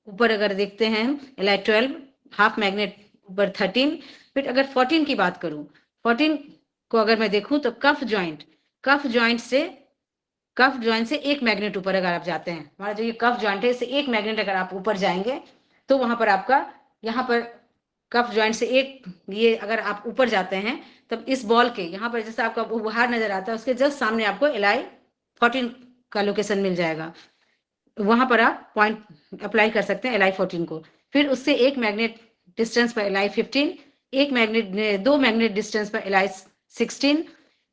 ऊपर अगर देखते हैं हम LI12 हाफ मैग्नेट ऊपर 13। फिर अगर 14 की बात करूं, 14 को अगर मैं देखूं तो कफ ज्वाइंट से एक मैग्नेट ऊपर अगर आप जाते हैं, हमारा जो ये कफ ज्वाइंट है इससे एक मैग्नेट अगर आप ऊपर जाएंगे तो वहां पर आपका यहाँ पर कफ ज्वाइंट से एक, ये अगर आप ऊपर जाते हैं तब इस बॉल के यहाँ पर जैसे आपका बाहर नजर आता है उसके जस्ट सामने आपको LI14 का लोकेशन मिल जाएगा, वहां पर आप पॉइंट अप्लाई कर सकते हैं LI14 को। फिर उससे एक मैग्नेट डिस्टेंस पर LI15, दो मैग्नेट डिस्टेंस पर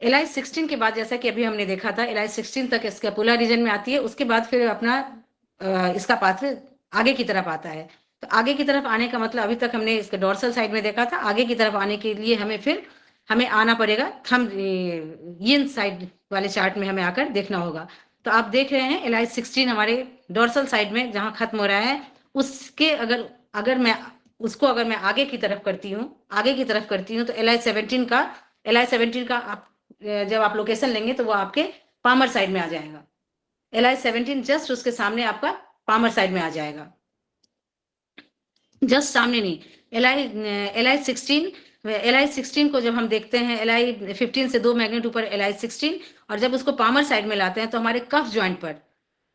LI16 के बाद जैसा कि अभी हमने देखा था LI16 तक स्कैपुला रीजन में आती है, उसके बाद फिर अपना इसका पाथवे आगे की तरफ आता है। तो आगे की तरफ आने का मतलब अभी तक हमने इसके डोर्सल साइड में देखा था, आगे की तरफ आने के लिए हमें आना पड़ेगा थंब यिन साइड वाले चार्ट में हमें आकर देखना होगा। तो आप देख रहे हैं LI16 हमारे डोर्सल साइड में जहां खत्म हो रहा है, उसके अगर मैं आगे की तरफ करती हूँ तो LI17 का आप जब आप लोकेशन लेंगे तो वो आपके पामर साइड में आ जाएगा। LI17 जस्ट उसके सामने आपका पामर साइड में आ जाएगा, जस्ट सामने नहीं। LI16 को जब हम देखते हैं LI15 से दो मैग्नेट ऊपर LI16, और जब उसको पामर साइड में लाते हैं तो हमारे कफ ज्वाइंट पर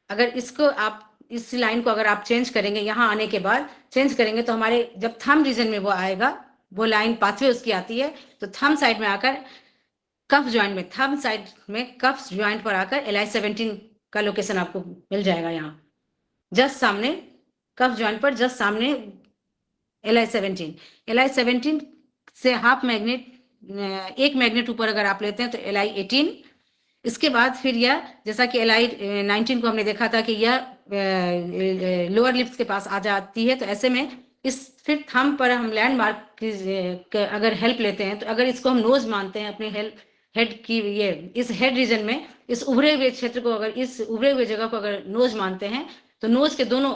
अगर इसको आप इस लाइन को अगर आप चेंज करेंगे, यहाँ आने के बाद चेंज करेंगे तो हमारे जब थंब रीजन में वो आएगा, वो लाइन पाथवे उसकी आती है, तो थंब साइड में आकर कफ ज्वाइंट पर आकर LI17 का लोकेशन आपको मिल जाएगा, यहाँ जस्ट सामने कफ ज्वाइंट पर जस्ट सामने LI17 से हाफ मैग्नेट एक मैग्नेट ऊपर अगर आप लेते हैं तो LI18। इसके बाद फिर यह जैसा कि LI19 को हमने देखा था कि यह लोअर लिप्स के पास आ जाती है, तो ऐसे में फिर थंब पर हम लैंडमार्क की अगर हेल्प लेते हैं, तो अगर इसको हम नोज मानते हैं अपने हेड की, ये इस हेड रीजन में इस उभरे हुए क्षेत्र को इस उभरे हुए जगह को अगर नोज मानते हैं, तो नोज के दोनों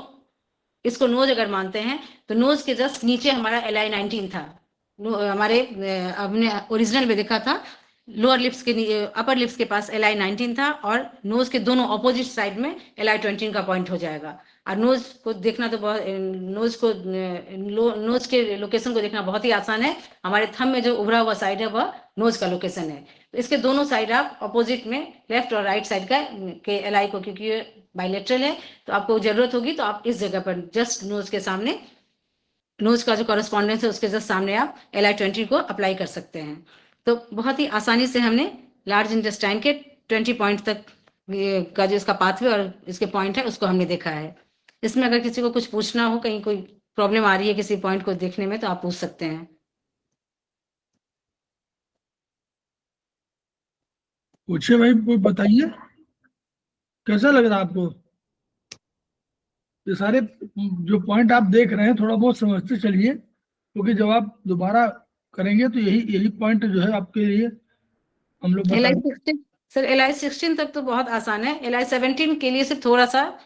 इसको नोज अगर मानते हैं तो नोज के जस्ट नीचे हमारा LI19 था, हमारे हमने ओरिजिनल में देखा था लोअर लिप्स के अपर लिप्स के पास LI19 था, और नोज के दोनों ऑपोजिट साइड में LI20 का पॉइंट हो जाएगा। और नोज को देखना तो नोज के लोकेशन को देखना बहुत ही आसान है, हमारे थंब में जो उभरा हुआ साइड है वह नोज का लोकेशन है। तो इसके दोनों साइड आप ऑपोजिट में लेफ्ट और राइट साइड के LI को, क्योंकि ये बाइलेटरल है तो आपको जरूरत होगी तो आप इस जगह पर जस्ट नोज के सामने, नोज का जो कॉरेस्पॉन्डेंस है उसके जस्ट सामने आप LI20 को अप्लाई कर सकते हैं। तो बहुत ही आसानी से हमने लार्ज इंटेस्टाइन के 20 पॉइंट तक का जो इसका पाथवे और इसके पॉइंट है उसको हमने देखा है। इसमें अगर किसी को कुछ पूछना हो, कहीं कोई प्रॉब्लम आ रही है किसी पॉइंट को देखने में, तो आप पूछ सकते हैं। पूछिए भाई, बताइए कैसा लग रहा है आपको? ये सारे जो पॉइंट आप देख रहे हैं थोड़ा बहुत समझते चलिए, क्योंकि जब आप दोबारा करेंगे तो यही पॉइंट जो है आपके लिए हम लोग LI16 तक तो बहुत आसान है। LI17 के लिए सिर्फ थोड़ा सा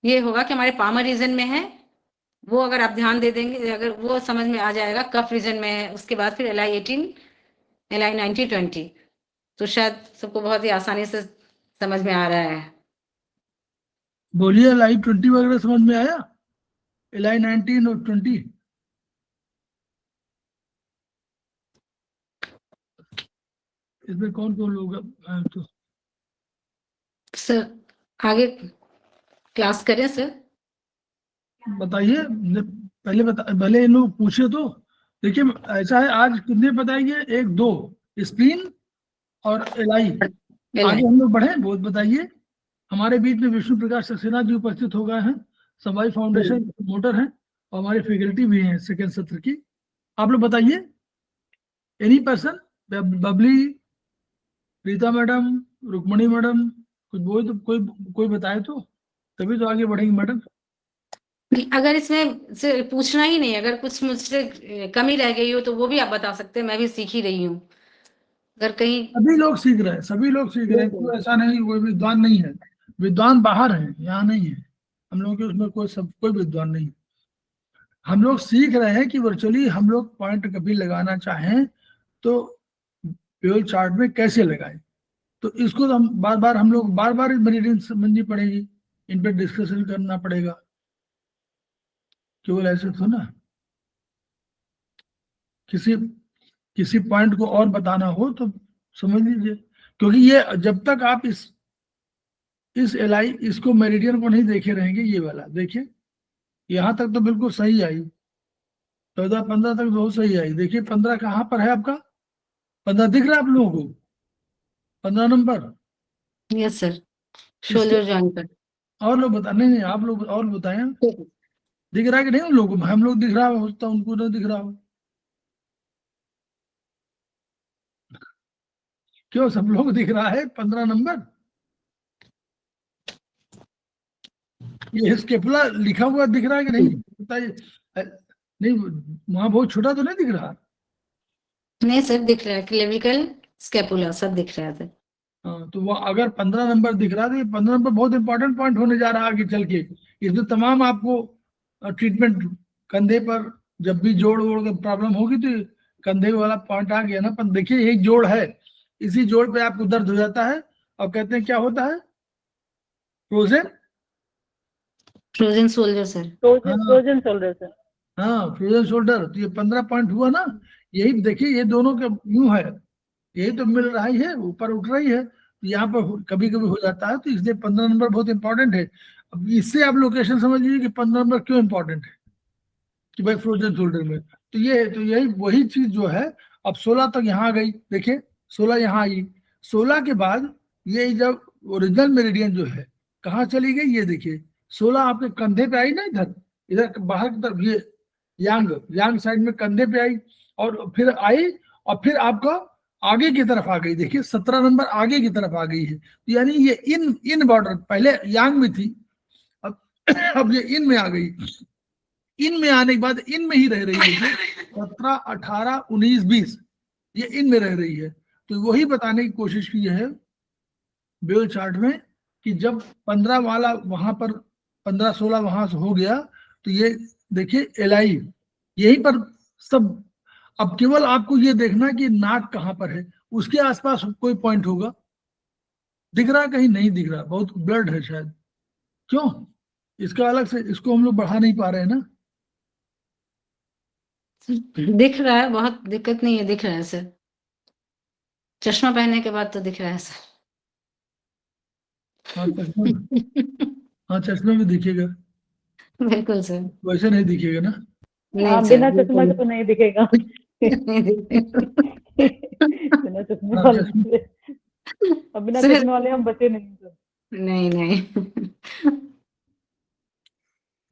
ये होगा कि हमारे पामर रीजन में है, वो अगर आप ध्यान दे देंगे, अगर वो समझ में आ जाएगा, कफ रीजन में है, उसके बाद फिर LI18, LI19, 20, तो शायद सबको बहुत ही आसानी से समझ में आ रहा है। बोलिए, LI 20 वगैरह समझ में आया? LI 19 और 20? इसमें कौन कौन लोग तो सर आगे क्लास करें सर? बताइए, पहले इन लोग पूछे तो। देखिए ऐसा है, आज कितने बताइए, 1 2 स्प्लीन और LI। आगे हम लोग बढ़े, बहुत बताइए। हमारे बीच में विष्णु प्रकाश सक्सेना जी उपस्थित हो गए हैं, संवाई फाउंडेशन प्रमोटर हैं, और हमारे फैकल्टी भी हैं सेकेंड सत्र की। आप लोग बताइए, any person, Babli, Rita madam, Rukmani madam, कुछ बोल तो, कोई बताए तो, तभी तो आगे बढ़ेंगे मैडम। अगर इसमें से पूछना ही नहीं, अगर कुछ मुझसे कमी रह गई हो तो वो भी आप बता सकते हैं, मैं भी सीख ही रही हूँ। अगर कहीं सभी लोग सीख रहे हैं, सभी लोग सीख रहे हैं, कोई ऐसा नहीं कोई विद्वान नहीं है। विद्वान बाहर है, यहाँ नहीं है। हम लोग के उसमें कोई विद्वान नहीं है। हम लोग सीख रहे हैं कि वर्चुअली हम लोग पॉइंट कभी लगाना चाहें तो प्योर चार्ट में कैसे लगाएं। तो इसको तो हम बार बार मेरिडियन समझनी पड़ेगी, इन पर डिस्कशन करना पड़ेगा, केवल ऐसे तो ना। किसी पॉइंट को और बताना हो तो समझ लीजिए, क्योंकि ये जब तक आप इस LI इसको मेरिडियन को नहीं देखे रहेंगे, ये वाला देखिए, यहाँ तक तो बिल्कुल सही आई, 14 15 तक बहुत सही आई। देखिए 15 कहाँ पर है आपका? 15 दिख रहा है आप लोगों को? 15 number. Yes sir, shoulder joint पर। और लोग बता, नहीं आप लोग और बताएं, दिख रहा है कि नहीं उन लोगों को? हम लोग दिख रहा हो सकता, उनको नहीं दिख रहा हो। क्यों, सब लोग दिख रहा है 15 नंबर? ये स्केपुला लिखा हुआ दिख रहा है कि नहीं बताइए? नहीं, वहां बहुत छोटा तो नहीं दिख रहा? नहीं सर, दिख रहा है, क्लेविकल स्कैपुला सब दिख रहा है सर। हाँ, तो वो अगर 15 नंबर दिख रहा है तो ये 15 नंबर बहुत इंपॉर्टेंट पॉइंट होने जा रहा है आगे चल के। इसमें तमाम आपको ट्रीटमेंट, कंधे पर जब भी जोड़ वोड़ की प्रॉब्लम होगी तो कंधे वाला पॉइंट आ गया ना। पर देखिए एक जोड़ है, इसी जोड़ पे आपको दर्द हो जाता है और कहते हैं क्या होता है? Frozen frozen shoulder sir. Frozen shoulder sir. हाँ, फ्रोजन शोल्डर। तो ये 15 पॉइंट हुआ ना। यही देखिए, ये दोनों का यूं है, यही तो मिल रहा ही है, ऊपर उठ रही है। तो यहाँ पर कभी कभी हो जाता है, तो इसलिए 15 नंबर बहुत इंपॉर्टेंट है। अब इससे आप लोकेशन समझ लीजिए कि 15 नंबर क्यों इंपॉर्टेंट है, कि भाई फ्रोजन शोल्डर में। तो यही वही चीज जो है। अब 16 तक यहाँ आ गई, देखिए 16 यहाँ आई। 16 के बाद ये जब ओरिजिनल मेरिडियन जो है कहाँ चली गई, ये देखिए 16 आपके कंधे पे आई ना, इधर इधर बाहर की तरफ, ये यांग साइड में कंधे पे आई, और फिर आई, और फिर आपका आगे की तरफ आ गई। देखिए 17 नंबर आगे की तरफ आ गई है। तो यानी ये इन बॉर्डर, पहले यांग में थी, अब ये इन में आ गई। इन में आने के बाद इन में ही रह रही है, 17 18 19 20 ये इन में रह रही है। तो वही बताने की कोशिश की है बेल चार्ट में कि जब 15 वाला वहां पर 15 16 वहां से हो गया, तो ये देखिए LI यही पर सब। अब केवल आपको ये देखना कि नाक कहाँ पर है, उसके आसपास कोई पॉइंट होगा, दिख रहा कहीं? नहीं दिख रहा, बहुत ब्लड है शायद। क्यों? इसका अलग से, इसको हम लोग बढ़ा नहीं पा रहे हैं ना। दिख रहा है, बहुत दिक्कत नहीं है, दिख रहा है सर। चश्मा पहनने के बाद तो दिख रहा है सर। हाँ चश्मा, हाँ चश्मे में दिखेगा, बिल्कुल सर। वैसे नहीं दिखेगा ना। नहीं बिना सर, चश्मा के तो नहीं दिखेगा। नहीं दिखेगा। बिना चश्मे हाँ, वाले चश्मे, अब बिना सर, चश्मे वाले हम बचे नहीं सर। नहीं नहीं।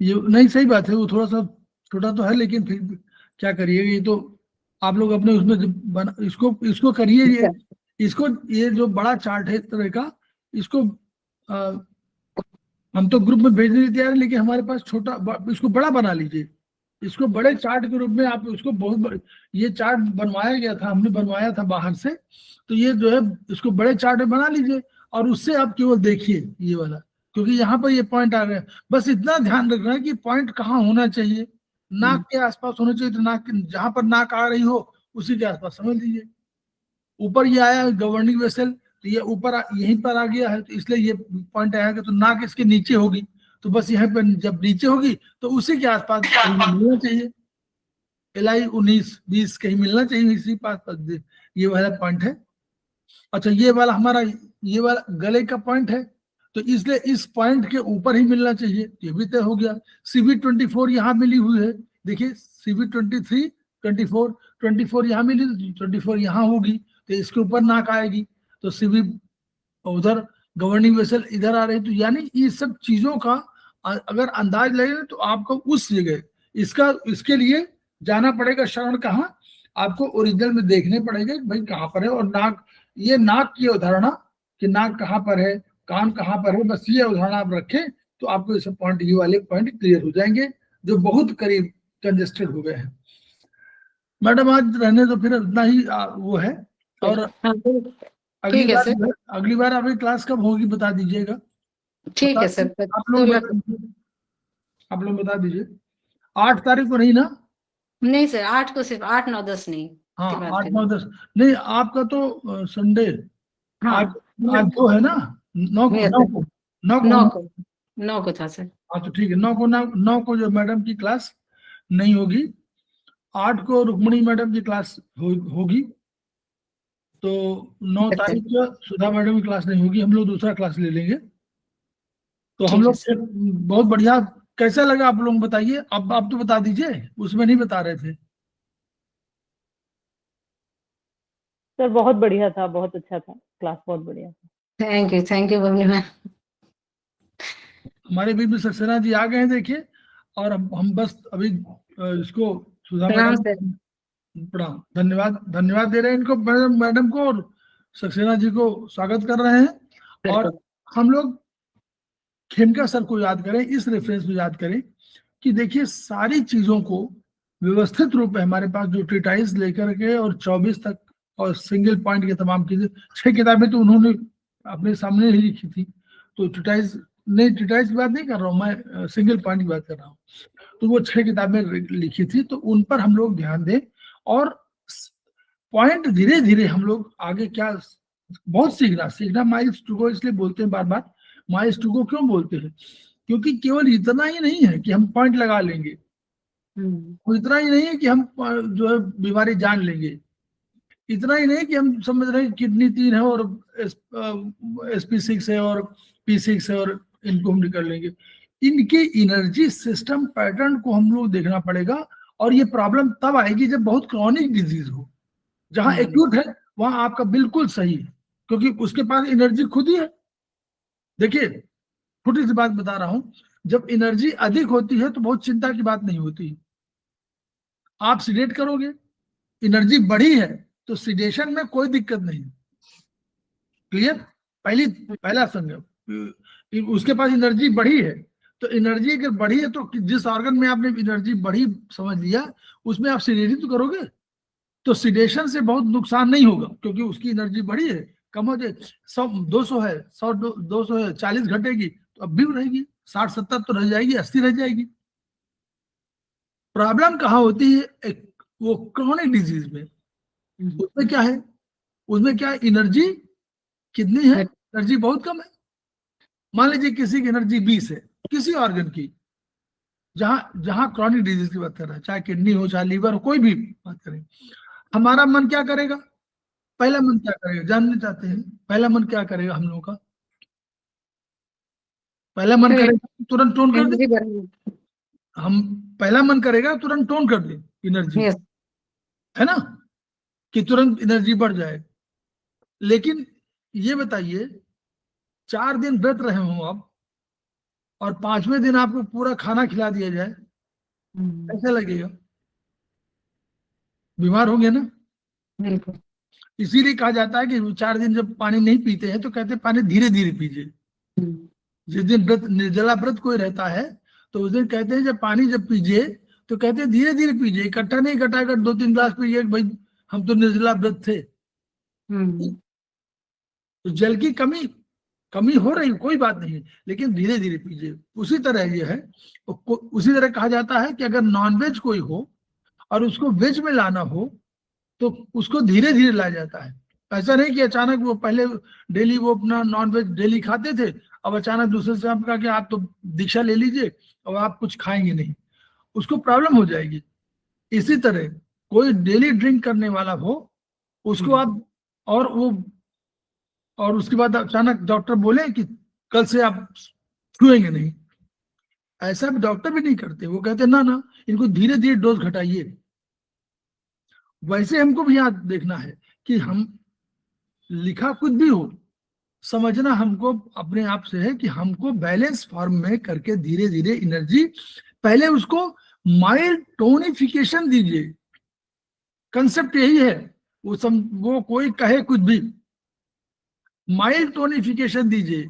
ये नहीं, सही बात है, वो थोड़ा सा छोटा तो है, लेकिन फिर भी क्या करिए, ये तो आप लोग अपने उसमें इसको इसको करिए। ये जो बड़ा चार्ट है इस तरह का, इसको हम तो ग्रुप में भेजने के तैयार है, लेकिन हमारे पास इसको बड़ा बना लीजिए। इसको बड़े चार्ट के रूप में आप इसको ये चार्ट बनवाया गया था, हमने बनवाया था बाहर से। तो ये जो है इसको बड़े चार्ट में बना लीजिए, और उससे आप केवल देखिए ये वाला, क्योंकि यहाँ पर ये पॉइंट आ गए। बस इतना ध्यान रखना है कि पॉइंट कहाँ होना चाहिए, नाक के आसपास होना चाहिए। तो नाक जहां पर नाक आ रही हो उसी के आसपास समझ लीजिए। ऊपर ये आया गवर्निंग वेसल, तो ये ऊपर यहीं पर आ गया है, तो इसलिए ये पॉइंट आएगा। तो नाक इसके नीचे होगी, तो बस यहाँ पर जब नीचे होगी तो उसी के आसपास कहीं मिलना चाहिए, LI 19-20 कहीं मिलना चाहिए इसी पास। ये वाला पॉइंट है। अच्छा, ये वाला हमारा ये वाला गले का पॉइंट है, तो इसलिए इस पॉइंट के ऊपर ही मिलना चाहिए, ये भी तय हो गया। CV24 यहाँ मिली हुई है, देखिए CV23 24 यहाँ मिली, 24 यहाँ होगी, तो इसके ऊपर नाक आएगी। तो CV उधर गवर्निंग वेसल इधर आ रही, तो यानी ये सब चीजों का अगर अंदाज लगे तो आपको उस जगह इसके लिए जाना पड़ेगा। शरण कहाँ, आपको ओरिजिनल में देखने पड़ेगा भाई कहाँ पर है। और नाक, ये नाक की अवधारणा कि नाक कहाँ पर है, कान कहाँ पर है, बस ये अवधारणा आप रखें तो आपको ये सब पॉइंट, ये वाले पॉइंट क्लियर हो जाएंगे जो बहुत करीब कंजेस्टेड हो गए हैं। मैडम आज रहने तो फिर इतना ही वो है। और अगली बार आपकी क्लास कब होगी बता दीजिएगा। ठीक है सर। आप लोग बता दीजिए। 8 तारीख को नहीं ना? नहीं सर, 8 को सिर्फ 8, 9, 10 नहीं। हाँ 8, 9, 10 नहीं, आपका तो संडे आज तो है ना, 9 को था सर। हाँ तो ठीक है, 9 को जो मैडम की क्लास नहीं होगी, 8 को रुक्मणी मैडम की क्लास होगी, तो 9 तारीख को सुधा मैडम की क्लास नहीं होगी, हम लोग दूसरा क्लास ले लेंगे। तो हम लोग बहुत बढ़िया। कैसा लगा आप लोग बताइए, अब आप तो बता दीजिए, उसमें नहीं बता रहे थे। सर बहुत बढ़िया था, बहुत अच्छा था, क्लास बहुत बढ़िया था। Thank you Babli ma'am. हमारे बीच में सक्सेना जी आ गए हैं देखिए, और हम बस अभी इसको सुधा मैडम धन्यवाद दे रहे हैं इनको, मैडम को, और सक्सेना जी को स्वागत कर रहे हैं। और हम लोग खेमका सर को याद करें, इस रेफरेंस में याद करें कि देखिए सारी चीजों को व्यवस्थित रूप में हमारे पास जो ट्रीटाइज लेकर के और 24 तक और सिंगल पॉइंट के तमाम चीजें, 6 किताबें तो उन्होंने अपने सामने ही लिखी थी। तो ट्रीटाइज की बात नहीं कर रहा हूँ मैं, सिंगल पॉइंट की बात कर रहा हूँ। तो वो 6 किताबें लिखी थी, तो उन पर हम लोग ध्यान दें और पॉइंट धीरे धीरे हम लोग आगे क्या बहुत सीखना माइल्स टू गो इसलिए बोलते हैं बार माइल्स टू गो क्यों बोलते हैं, क्योंकि केवल इतना ही नहीं है कि हम पॉइंट लगा लेंगे, इतना ही नहीं है कि हम जो है बीमारी जान लेंगे, इतना ही नहीं कि हम समझ रहे हैं किडनी 3 है और SP6 है और P6 है और इनको हम निकल लेंगे। इनके एनर्जी सिस्टम पैटर्न को हम लोग देखना पड़ेगा। और ये प्रॉब्लम तब आएगी जब बहुत क्रॉनिक डिजीज हो। जहां एक्यूट है वहां आपका बिल्कुल सही है, क्योंकि उसके पास एनर्जी खुद ही है। देखिए छोटी सी बात बता रहा हूं, जब एनर्जी अधिक होती है तो बहुत चिंता की बात नहीं होती। आप सिडेट करोगे, एनर्जी बढ़ी है तो सिडेशन में कोई दिक्कत नहीं। क्लियर? पहला संगम, उसके पास एनर्जी बढ़ी है, तो एनर्जी अगर बढ़ी है तो जिस ऑर्गन में आपने एनर्जी बढ़ी समझ लिया, उसमें आप सिडेशन तो करोगे, तो सिडेशन से बहुत नुकसान नहीं होगा, क्योंकि उसकी एनर्जी बढ़ी है। कम हो जाए 100-200 है, 100-200 है, 40 घटेगी तो अब भी रहेगी, 60-70 तो रह जाएगी, 80 रह जाएगी। प्रॉब्लम कहाँ होती है? वो क्रॉनिक डिजीज में। उसमें क्या है, उसमें क्या एनर्जी कितनी है? एनर्जी बहुत कम है। मान लीजिए किसी की एनर्जी 20 है, किसी ऑर्गन की, जहां क्रॉनिक डिजीज की बात कर रहा है, चाहे किडनी हो चाहे लीवर हो, कोई भी बात करें, हमारा मन क्या करेगा? पहला मन क्या करेगा जानना चाहते हैं? पहला मन क्या करेगा हम लोगों का? पहला मन करेगा तुरंत टोन कर दे। हम पहला मन करेगा तुरंत टोन कर दे एनर्जी, है ना, कि तुरंत एनर्जी बढ़ जाए। लेकिन ये बताइए 4 दिन व्रत रहे हो आप और 5वें दिन आपको पूरा खाना खिला दिया जाए, कैसा लगेगा? बीमार होंगे ना। बिल्कुल। इसीलिए कहा जाता है कि 4 दिन जब पानी नहीं पीते हैं तो कहते हैं पानी धीरे धीरे पीजिए। जिस दिन व्रत, निर्जला व्रत कोई रहता है तो उस दिन कहते हैं जब पानी जब पीजिए तो कहते हैं धीरे धीरे पीजिए, इकट्ठा नहीं, इकट्ठा कर 2-3 ग्लास पीजिए, भाई हम तो निर्जला व्रत थे। तो जल की कमी हो रही, कोई बात नहीं, लेकिन धीरे धीरे पीजिए। उसी तरह ये है, उसी तरह कहा जाता है कि अगर नॉनवेज कोई हो और उसको वेज में लाना हो तो उसको धीरे धीरे लाया जाता है। ऐसा नहीं कि अचानक वो पहले डेली वो अपना नॉनवेज डेली खाते थे, अब अचानक दूसरे से आप कहा कि आप तो दीक्षा ले लीजिए और आप कुछ खाएंगे नहीं, उसको प्रॉब्लम हो जाएगी। इसी तरह कोई डेली ड्रिंक करने वाला हो, उसको आप और उसके बाद अचानक डॉक्टर बोले कि कल से आप छुएंगे नहीं, ऐसा भी डॉक्टर भी नहीं करते। वो कहते ना ना, इनको धीरे धीरे डोज घटाइए। वैसे हमको भी याद देखना है कि हम लिखा कुछ भी हो, समझना हमको अपने आप से है कि हमको बैलेंस फॉर्म में करके धीरे धीरे एनर्जी, पहले उसको माइल्ड टोनिफिकेशन दीजिए। कंसेप्ट यही है, वो कोई कहे कुछ भी, माइल्ड टोनिफिकेशन दीजिए।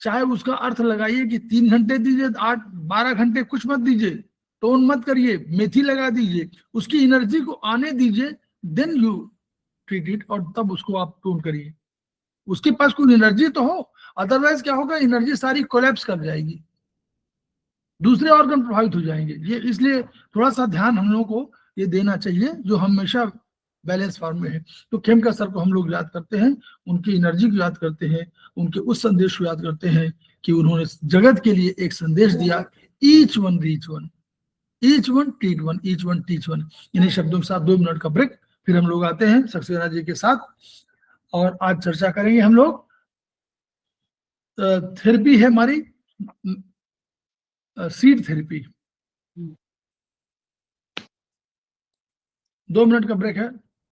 चाहे उसका अर्थ लगाइए कि 3 घंटे दीजिए, 8-12 घंटे कुछ मत दीजिए, टोन मत करिए, मेथी लगा दीजिए, उसकी एनर्जी को आने दीजिए, देन यू ट्रीट इट, और तब उसको आप टोन करिए। उसके पास कोई एनर्जी तो हो, अदरवाइज क्या होगा, एनर्जी सारी कोलैप्स कर जाएगी, दूसरे ऑर्गन प्रभावित हो जाएंगे। ये इसलिए थोड़ा सा ध्यान हम लोगों को ये देना चाहिए, जो हमेशा बैलेंस फॉर्म में है। तो खेमका सर को हम लोग याद करते हैं, उनकी एनर्जी को याद करते हैं, उनके उस संदेश को याद करते हैं कि उन्होंने जगत के लिए एक संदेश दिया, each one reach one, each one treat one, each one teach one. इन्हीं शब्दों के साथ 2 मिनट का ब्रेक, फिर हम लोग आते हैं सक्सेना जी के साथ और आज चर्चा करेंगे हम लोग। थेरेपी है हमारी सीड थेरेपी। 2 मिनट का ब्रेक है।